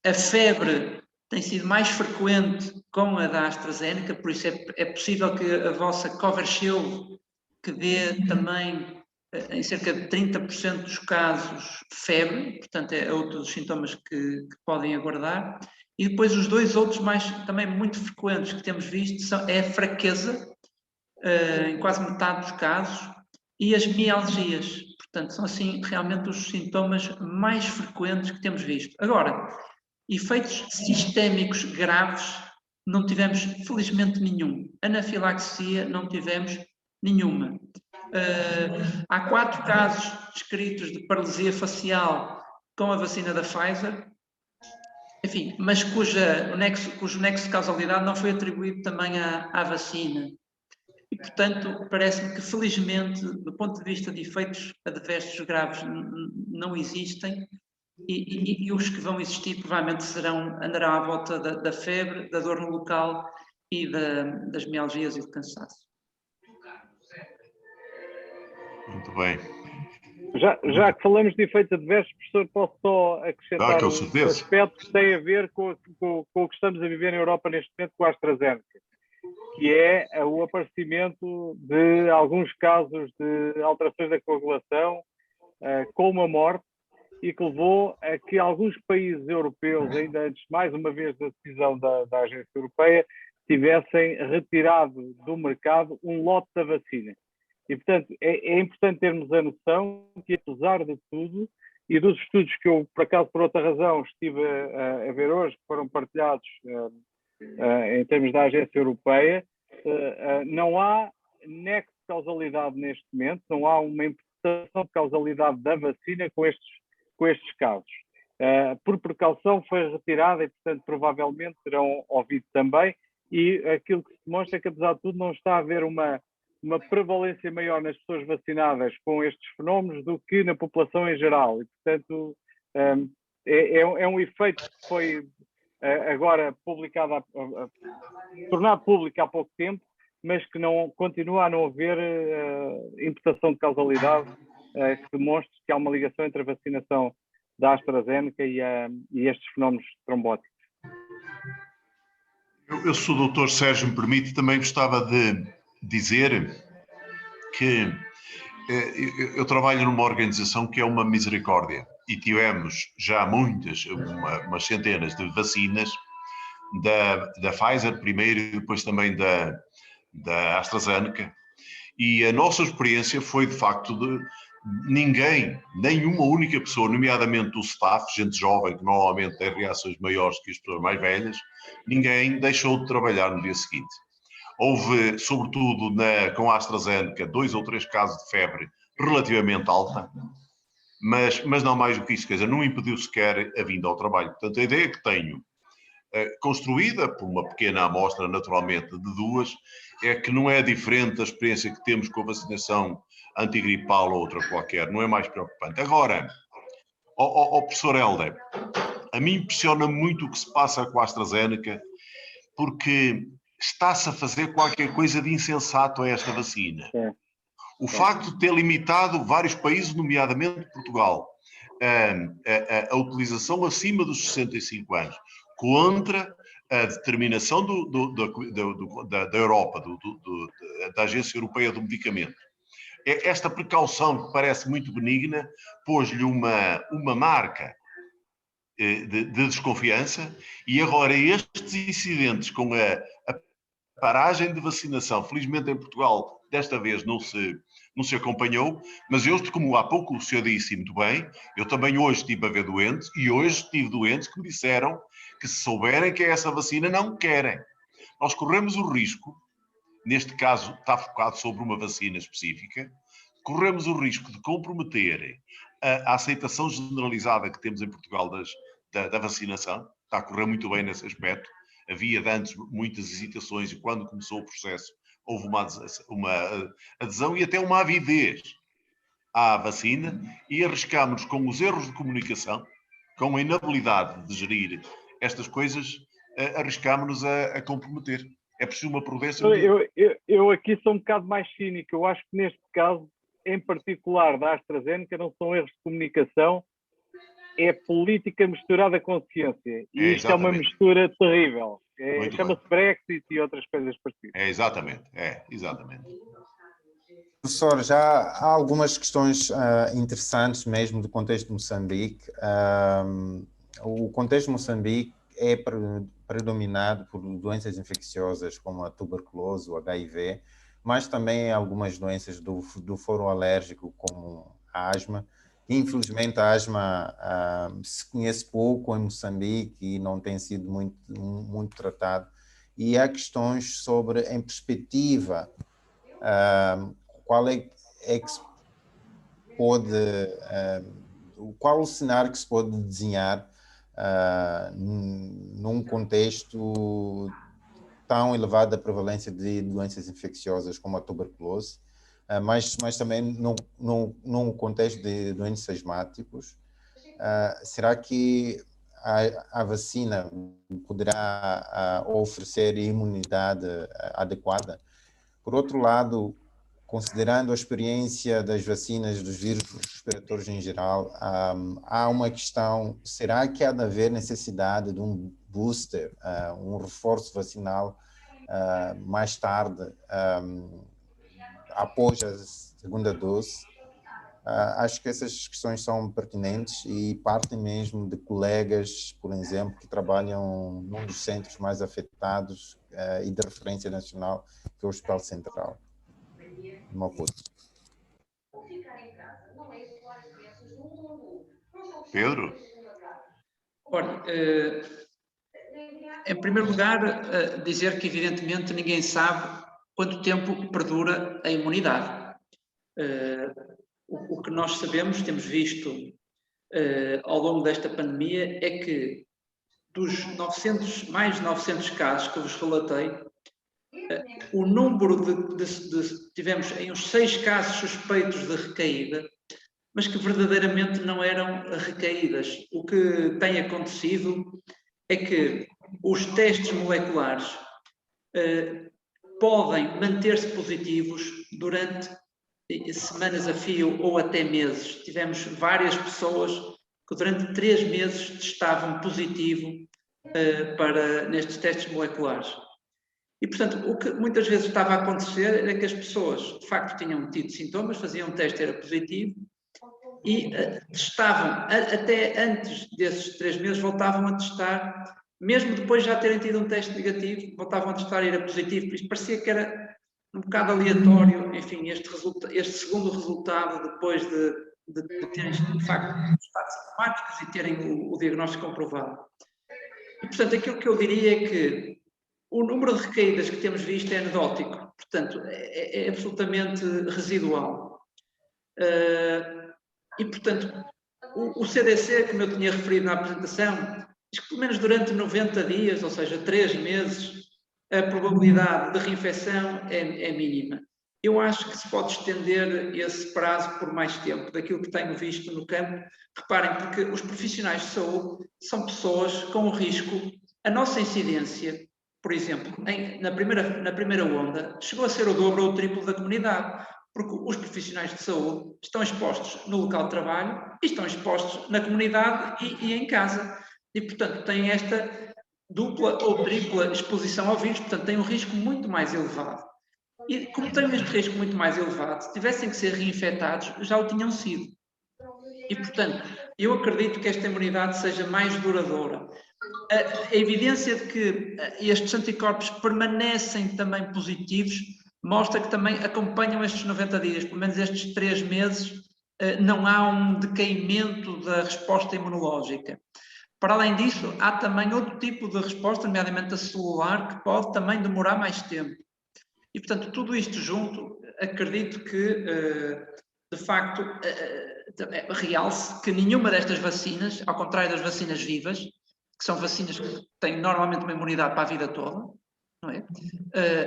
E: a febre tem sido mais frequente com a da AstraZeneca, por isso é possível que a vossa Covishield, que dê também em cerca de 30% dos casos febre, portanto é outro dos sintomas que podem aguardar. E depois os dois outros também muito frequentes que temos visto é a fraqueza, em quase metade dos casos, e as mialgias. Portanto, são assim realmente os sintomas mais frequentes que temos visto. Agora, efeitos sistémicos graves não tivemos, felizmente, nenhum. Anafilaxia não tivemos nenhuma. Há 4 casos descritos de paralisia facial com a vacina da Pfizer, enfim, mas cujo nexo de causalidade não foi atribuído também à vacina. E, portanto, parece-me que, felizmente, do ponto de vista de efeitos adversos graves, não existem. E os que vão existir provavelmente andarão à volta da febre, da dor no local e das mialgias e do cansaço.
B: Muito bem.
D: Já que falamos de efeitos adversos, professor, posso só acrescentar
B: com
D: um
B: certeza.
D: aspecto que tem a ver com o que estamos a viver na Europa neste momento com a AstraZeneca, que é o aparecimento de alguns casos de alterações da coagulação com uma morte, e que levou a que alguns países europeus, ainda antes, mais uma vez, da decisão da Agência Europeia, tivessem retirado do mercado um lote da vacina. E, portanto, é importante termos a noção que, apesar de tudo, e dos estudos que eu, por acaso, por outra razão, estive a ver hoje, que foram partilhados em termos da Agência Europeia, não há nexo de causalidade neste momento, não há uma interpretação de causalidade da vacina com estes casos. Por precaução foi retirada e, portanto, provavelmente terão ouvido também, e aquilo que se demonstra é que, apesar de tudo, não está a haver uma prevalência maior nas pessoas vacinadas com estes fenómenos do que na população em geral. E, portanto, é um efeito que foi agora publicado, tornado público há pouco tempo, mas que não continua a não haver interpretação de causalidade que demonstre que há uma ligação entre a vacinação da AstraZeneca e estes fenómenos trombóticos.
B: Eu, se o doutor Sérgio me permite, também gostava de dizer que eu trabalho numa organização que é uma misericórdia e tivemos já umas centenas de vacinas da Pfizer primeiro e depois também da AstraZeneca, e a nossa experiência foi de facto de nenhuma única pessoa, nomeadamente o staff, gente jovem que normalmente tem reações maiores que as pessoas mais velhas, ninguém deixou de trabalhar no dia seguinte. Houve, sobretudo com a AstraZeneca, 2 ou 3 casos de febre relativamente alta, mas não mais do que isso, quer dizer, não impediu sequer a vinda ao trabalho. Portanto, a ideia que tenho, construída por uma pequena amostra, naturalmente, de 2, é que não é diferente da experiência que temos com a vacinação antigripal ou outra qualquer, não é mais preocupante. Agora, professor Helder, a mim impressiona muito o que se passa com a AstraZeneca, porque está-se a fazer qualquer coisa de insensato a esta vacina. O facto de ter limitado vários países, nomeadamente Portugal, a utilização acima dos 65 anos, contra a determinação da Europa, da Agência Europeia do Medicamento. Esta precaução, que parece muito benigna, pôs-lhe uma marca de desconfiança, e agora estes incidentes com a paragem de vacinação, felizmente em Portugal, desta vez não se acompanhou, mas como há pouco o senhor disse muito bem, eu também hoje estive a ver doentes, e hoje tive doentes que me disseram que, se souberem que é essa vacina, não querem. Nós corremos o risco, neste caso está focado sobre uma vacina específica, corremos o risco de comprometer a aceitação generalizada que temos em Portugal da vacinação. Está a correr muito bem nesse aspecto. Havia de antes muitas hesitações, e quando começou o processo houve uma adesão e até uma avidez à vacina, e arriscámos com os erros de comunicação, com a inabilidade de gerir estas coisas, arriscámos-nos a comprometer. É preciso uma prudência.
D: Eu aqui sou um bocado mais cínico. Eu acho que neste caso, em particular da AstraZeneca, não são erros de comunicação, é política misturada com ciência. E isto é uma mistura terrível. Chama-se Brexit e outras coisas parecidas.
B: Exatamente.
C: Professor, já há algumas questões interessantes mesmo do contexto de Moçambique. O contexto de Moçambique é predominado por doenças infecciosas como a tuberculose, o HIV, mas também algumas doenças do foro alérgico, como a asma. Infelizmente, a asma se conhece pouco em Moçambique e não tem sido muito tratado. E há questões sobre, em perspectiva, qual o cenário que se pode desenhar num contexto tão elevado da prevalência de doenças infecciosas como a tuberculose, mas também num contexto de doentes asmáticos. Será que a vacina poderá oferecer imunidade adequada? Por outro lado, considerando a experiência das vacinas dos vírus respiratórios em geral, há uma questão: será que há de haver necessidade de um booster, um reforço vacinal mais tarde, após a segunda dose? Acho que essas questões são pertinentes e partem mesmo de colegas, por exemplo, que trabalham num dos centros mais afetados e de referência nacional, que é o Hospital Central de Maputo.
B: Pedro?
E: Olha, em primeiro lugar, dizer que evidentemente ninguém sabe quanto tempo perdura a imunidade. O que nós sabemos, temos visto ao longo desta pandemia, é que dos mais de 900 casos que eu vos relatei, o número tivemos em uns 6 casos suspeitos de recaída, mas que verdadeiramente não eram recaídas. O que tem acontecido é que os testes moleculares podem manter-se positivos durante semanas a fio ou até meses. Tivemos várias pessoas que durante 3 meses testavam positivo nestes testes moleculares. E, portanto, o que muitas vezes estava a acontecer era que as pessoas, de facto, tinham tido sintomas, faziam um teste, era positivo, e testavam, até antes desses 3 meses, voltavam a testar, mesmo depois de já terem tido um teste negativo, voltavam a testar e era positivo, por isso parecia que era um bocado aleatório, enfim, este segundo resultado, depois de terem, de facto, estado sintomáticos e terem o diagnóstico comprovado. E, portanto, aquilo que eu diria é que o número de recaídas que temos visto é anedótico, portanto, é absolutamente residual. E, portanto, o CDC, como eu tinha referido na apresentação, diz que pelo menos durante 90 dias, ou seja, 3 meses, a probabilidade de reinfecção é mínima. Eu acho que se pode estender esse prazo por mais tempo, daquilo que tenho visto no campo. Reparem, porque os profissionais de saúde são pessoas com risco. A nossa incidência, por exemplo, na primeira onda, chegou a ser o dobro ou o triplo da comunidade, porque os profissionais de saúde estão expostos no local de trabalho e estão expostos na comunidade e em casa. E, portanto, têm esta dupla ou tripla exposição ao vírus, portanto, têm um risco muito mais elevado. E, como têm este risco muito mais elevado, se tivessem que ser reinfectados, já o tinham sido. E, portanto, eu acredito que esta imunidade seja mais duradoura. A evidência de que estes anticorpos permanecem também positivos mostra que também acompanham estes 90 dias, pelo menos estes 3 meses, não há um decaimento da resposta imunológica. Para além disso, há também outro tipo de resposta, nomeadamente a celular, que pode também demorar mais tempo. E, portanto, tudo isto junto, acredito que, de facto, realce que nenhuma destas vacinas, ao contrário das vacinas vivas, que são vacinas que têm normalmente uma imunidade para a vida toda, não é?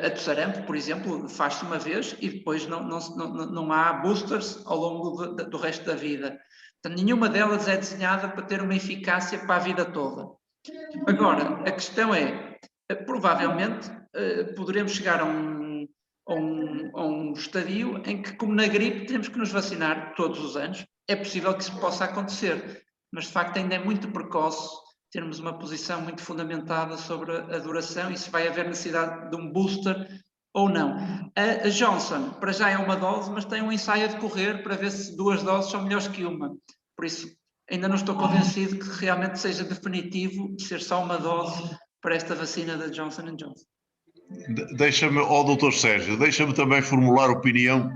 E: A do sarampo, por exemplo, faz-se uma vez e depois não há boosters ao longo do resto da vida. Portanto, nenhuma delas é desenhada para ter uma eficácia para a vida toda. Agora, a questão é, provavelmente, poderemos chegar a um estadio em que, como na gripe, temos que nos vacinar todos os anos. É possível que isso possa acontecer, mas, de facto, ainda é muito precoce termos uma posição muito fundamentada sobre a duração e se vai haver necessidade de um booster ou não. A Johnson, para já é uma dose, mas tem um ensaio a decorrer para ver se 2 doses são melhores que uma. Por isso, ainda não estou convencido que realmente seja definitivo ser só uma dose para esta vacina da Johnson & Johnson.
B: Deixa-me, Dr. Sérgio, deixa-me também formular opinião.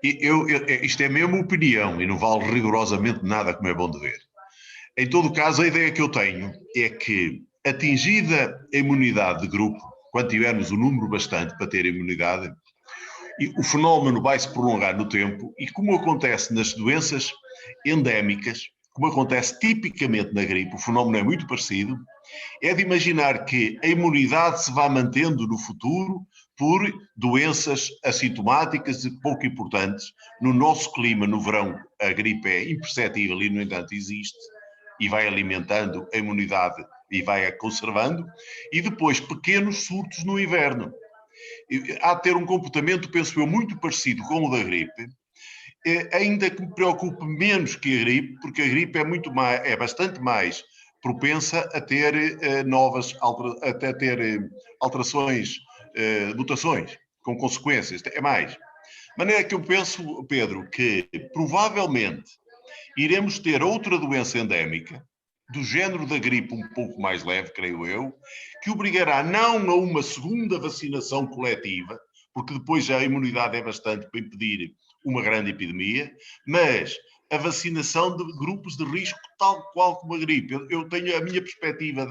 B: Isto é mesmo opinião e não vale rigorosamente nada, como é bom de ver. Em todo caso, a ideia que eu tenho é que, atingida a imunidade de grupo, quando tivermos um número bastante para ter imunidade, o fenómeno vai se prolongar no tempo e, como acontece nas doenças endémicas, como acontece tipicamente na gripe, o fenómeno é muito parecido, é de imaginar que a imunidade se vá mantendo no futuro por doenças assintomáticas e pouco importantes. No nosso clima, no verão, a gripe é imperceptível e, no entanto, existe e vai alimentando a imunidade e vai a conservando, e depois pequenos surtos no inverno. Há de ter um comportamento, penso eu, muito parecido com o da gripe, ainda que me preocupe menos que a gripe, porque a gripe é bastante mais propensa a ter alterações, mutações, com consequências, é mais. De maneira que eu penso, Pedro, que provavelmente iremos ter outra doença endémica, do género da gripe um pouco mais leve, creio eu, que obrigará não a uma segunda vacinação coletiva, porque depois já a imunidade é bastante para impedir uma grande epidemia, mas a vacinação de grupos de risco tal qual como a gripe. Eu tenho a minha perspectiva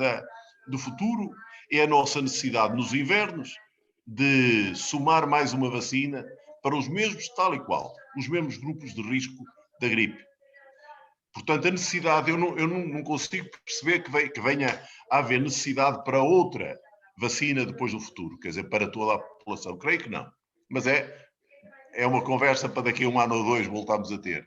B: do futuro, é a nossa necessidade nos invernos, de somar mais uma vacina para os mesmos, tal e qual, os mesmos grupos de risco da gripe. Portanto, a necessidade, eu não consigo perceber que venha a haver necessidade para outra vacina depois no futuro, quer dizer, para toda a população. Creio que não. Mas é uma conversa para daqui a 1 ano ou 2 voltarmos a ter.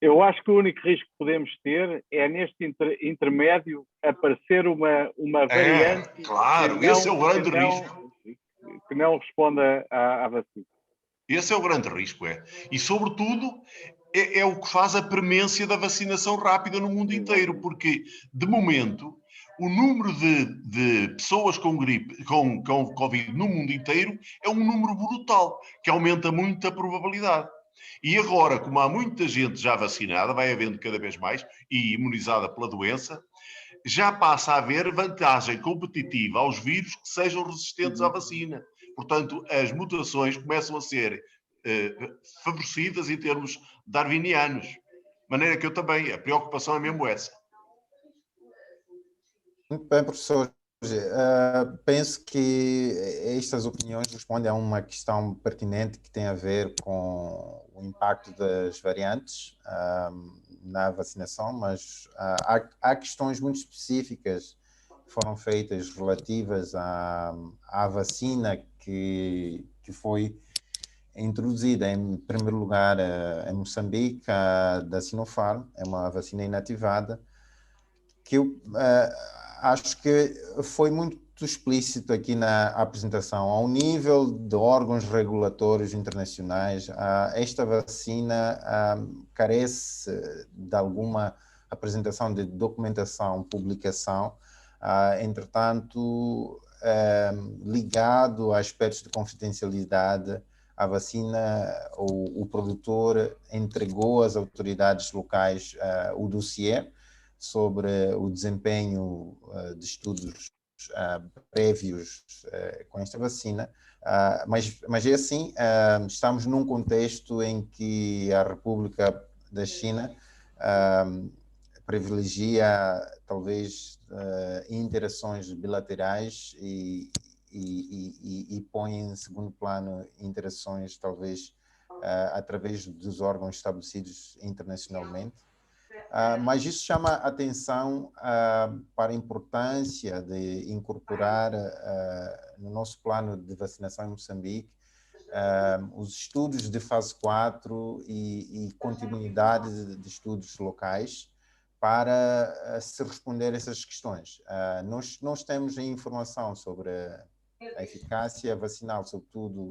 D: Eu acho que o único risco que podemos ter é neste intermédio aparecer uma variante
B: claro, esse é o grande risco.
D: Que não responda à vacina.
B: Esse é o grande risco, é. E, sobretudo, é o que faz a premência da vacinação rápida no mundo inteiro, porque, de momento, o número de pessoas com gripe, com Covid no mundo inteiro é um número brutal, que aumenta muito a probabilidade. E agora, como há muita gente já vacinada, vai havendo cada vez mais, e imunizada pela doença, já passa a haver vantagem competitiva aos vírus que sejam resistentes à vacina. Portanto, as mutações começam a ser favorecidas em termos darwinianos. De maneira que eu também, a preocupação é mesmo essa.
C: Muito bem, professor. Penso que estas opiniões respondem a uma questão pertinente que tem a ver com o impacto das variantes na vacinação, mas há questões muito específicas que foram feitas relativas à vacina que foi introduzida, em primeiro lugar, em Moçambique, da Sinopharm, é uma vacina inativada, que eu acho que foi muito explícito aqui na apresentação. Ao nível de órgãos regulatórios internacionais, esta vacina carece de alguma apresentação de documentação, publicação, entretanto, ligado a aspectos de confidencialidade, a vacina, o produtor entregou às autoridades locais o dossiê sobre o desempenho de estudos prévios com esta vacina, mas é assim, estamos num contexto em que a República da China privilegia talvez interações bilaterais e põe em segundo plano interações talvez através dos órgãos estabelecidos internacionalmente. Mas isso chama a atenção para a importância de incorporar no nosso plano de vacinação em Moçambique os estudos de fase 4 e continuidade de estudos locais para se responder a essas questões. Nós temos a informação sobre a eficácia vacinal, sobretudo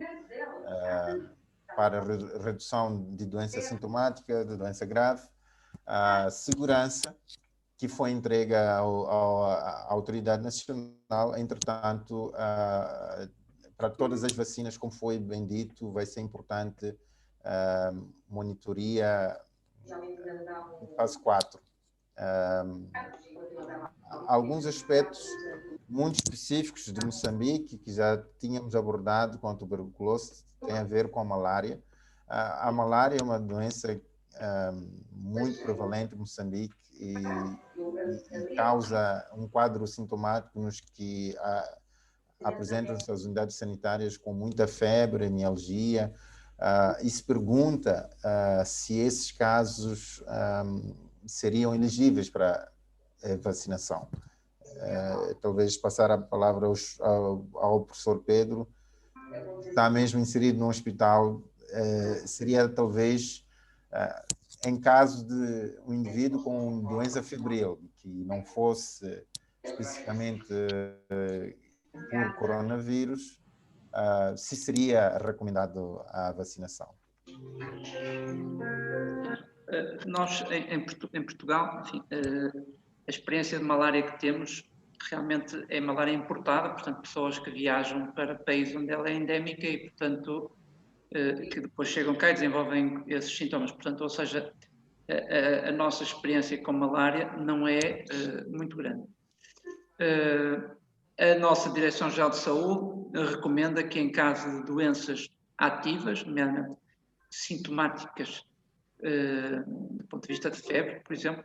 C: para a redução de doença sintomática, de doença grave, a segurança que foi entregue à autoridade nacional. Entretanto, para todas as vacinas, como foi bem dito, vai ser importante monitoria fase 4. Alguns aspectos muito específicos de Moçambique, que já tínhamos abordado com a tuberculose, tem a ver com a malária. A malária é uma doença muito prevalente em Moçambique e causa um quadro sintomático nos que apresentam-se as unidades sanitárias com muita febre, mialgia, e se pergunta se esses casos seriam elegíveis para vacinação. Talvez passar a palavra ao professor Pedro, que está mesmo inserido num hospital, seria talvez em caso de um indivíduo com doença febril, que não fosse especificamente por coronavírus, se seria recomendado a vacinação?
E: Nós, em Portugal, enfim, a experiência de malária que temos realmente é malária importada, portanto, pessoas que viajam para países onde ela é endémica e, portanto, que depois chegam cá e desenvolvem esses sintomas. Portanto, ou seja, a nossa experiência com malária não é muito grande. A nossa Direção-Geral de Saúde recomenda que, em caso de doenças ativas, nomeadamente sintomáticas, do ponto de vista de febre, por exemplo,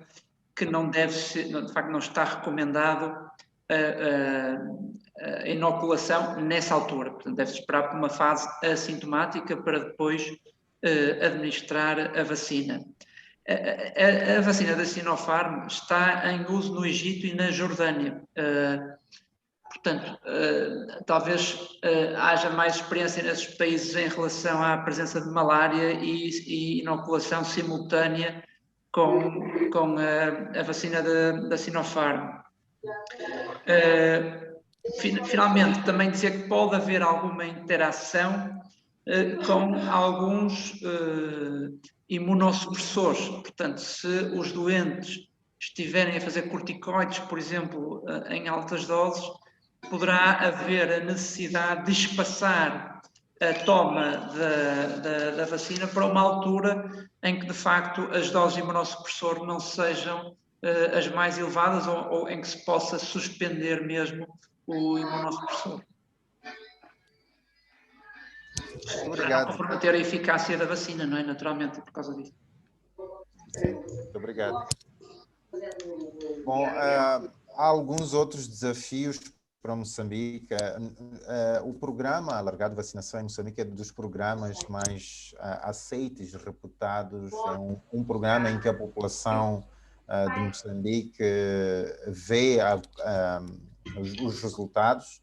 E: que não deve ser, de facto, não está recomendado a inoculação nessa altura. Portanto, deve-se esperar por uma fase assintomática para depois administrar a vacina. A vacina da Sinopharm está em uso no Egito e na Jordânia. Portanto, talvez haja mais experiência nesses países em relação à presença de malária e inoculação simultânea com a vacina da Sinopharm. Finalmente, também dizer que pode haver alguma interação com alguns imunossupressores. Portanto, se os doentes estiverem a fazer corticoides, por exemplo, em altas doses, poderá haver a necessidade de espaçar a toma da vacina para uma altura em que, de facto, as doses de imunossupressor não sejam as mais elevadas ou em que se possa suspender mesmo o imunossupressor. Para não comprometer a eficácia da vacina, não é? Naturalmente, por causa disso.
C: Sim, muito obrigado. Bom, há alguns outros desafios para Moçambique. O programa Alargado de Vacinação em Moçambique é dos programas mais aceitos, reputados. É um programa em que a população de Moçambique vê os resultados,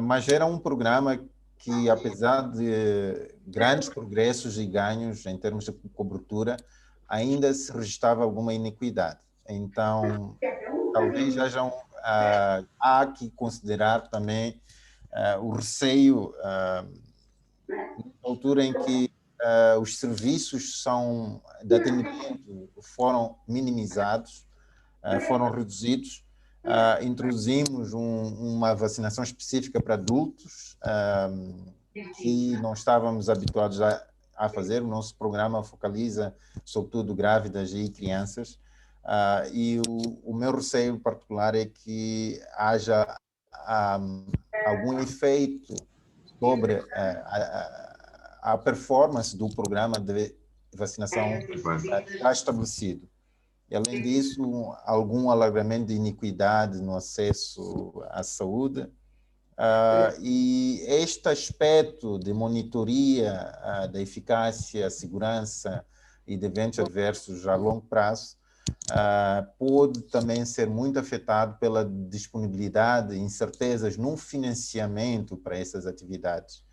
C: mas era um programa que, apesar de grandes progressos e ganhos em termos de cobertura, ainda se registrava alguma iniquidade. Então, talvez há que considerar também o receio na altura em que os serviços de atendimento foram minimizados, foram reduzidos. Introduzimos uma vacinação específica para adultos que não estávamos habituados a fazer. O nosso programa focaliza sobretudo grávidas e crianças. E o meu receio particular é que haja algum efeito sobre a performance do programa de vacinação já estabelecido. E, além disso, algum alargamento de iniquidade no acesso à saúde. E este aspecto de monitoria da eficácia, segurança e de eventos adversos a longo prazo pode também ser muito afetado pela disponibilidade e incertezas no financiamento para essas atividades.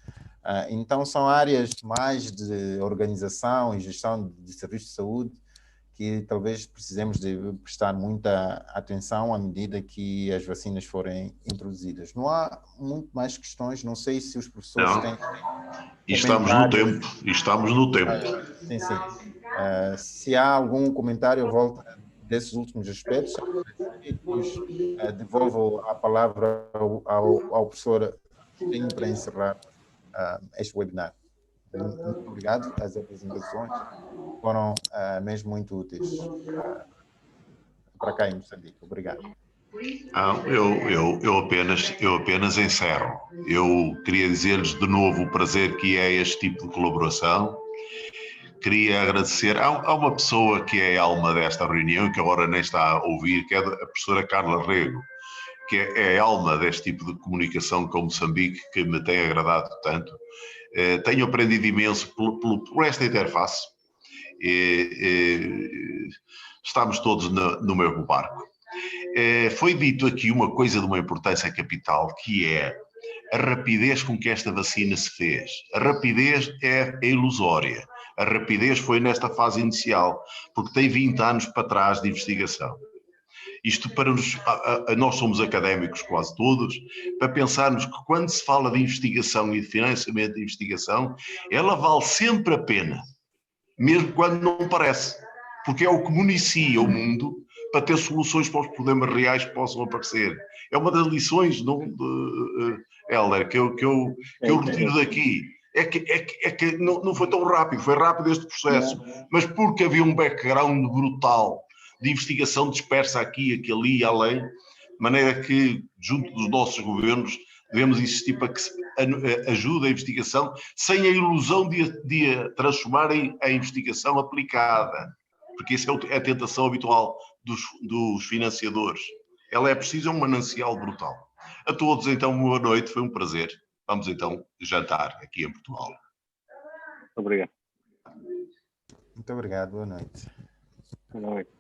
C: Então, são áreas mais de organização e gestão de serviços de saúde que talvez precisemos de prestar muita atenção à medida que as vacinas forem introduzidas. Não há muito mais questões, não sei se os professores têm...
B: Estamos no tempo, estamos no tempo.
C: Sim, sim. Se há algum comentário, eu volto desses últimos aspectos e depois devolvo a palavra ao professor para encerrar este webinar. Muito obrigado. As apresentações foram mesmo muito úteis para cá em Moçambique. Obrigado.
B: Eu apenas encerro. Eu queria dizer-lhes de novo o prazer que é este tipo de colaboração. Queria agradecer. Há uma pessoa que é a alma desta reunião, que agora nem está a ouvir, que é a professora Carla Rego, que é a alma deste tipo de comunicação com Moçambique, que me tem agradado tanto. Tenho aprendido imenso por esta interface. Estamos todos no mesmo barco. Foi dito aqui uma coisa de uma importância capital, que é a rapidez com que esta vacina se fez. A rapidez é ilusória. A rapidez foi nesta fase inicial, porque tem 20 anos para trás de investigação. Isto para nós somos académicos quase todos, para pensarmos que quando se fala de investigação e de financiamento de investigação, ela vale sempre a pena, mesmo quando não parece, porque é o que municia o mundo para ter soluções para os problemas reais que possam aparecer. É uma das lições, Hélder, que eu retiro daqui. É que não foi tão rápido, foi rápido este processo, mas porque havia um background brutal de investigação dispersa aqui, aqui, ali e além, de maneira que, junto dos nossos governos, devemos insistir para que se ajude a investigação sem a ilusão de a transformar em investigação aplicada, porque isso é a tentação habitual dos financiadores. ela é preciso, é um manancial brutal. A todos, então, boa noite, foi um prazer. Vamos então jantar aqui em Portugal.
D: Obrigado.
C: Muito obrigado, boa noite.
D: Boa noite.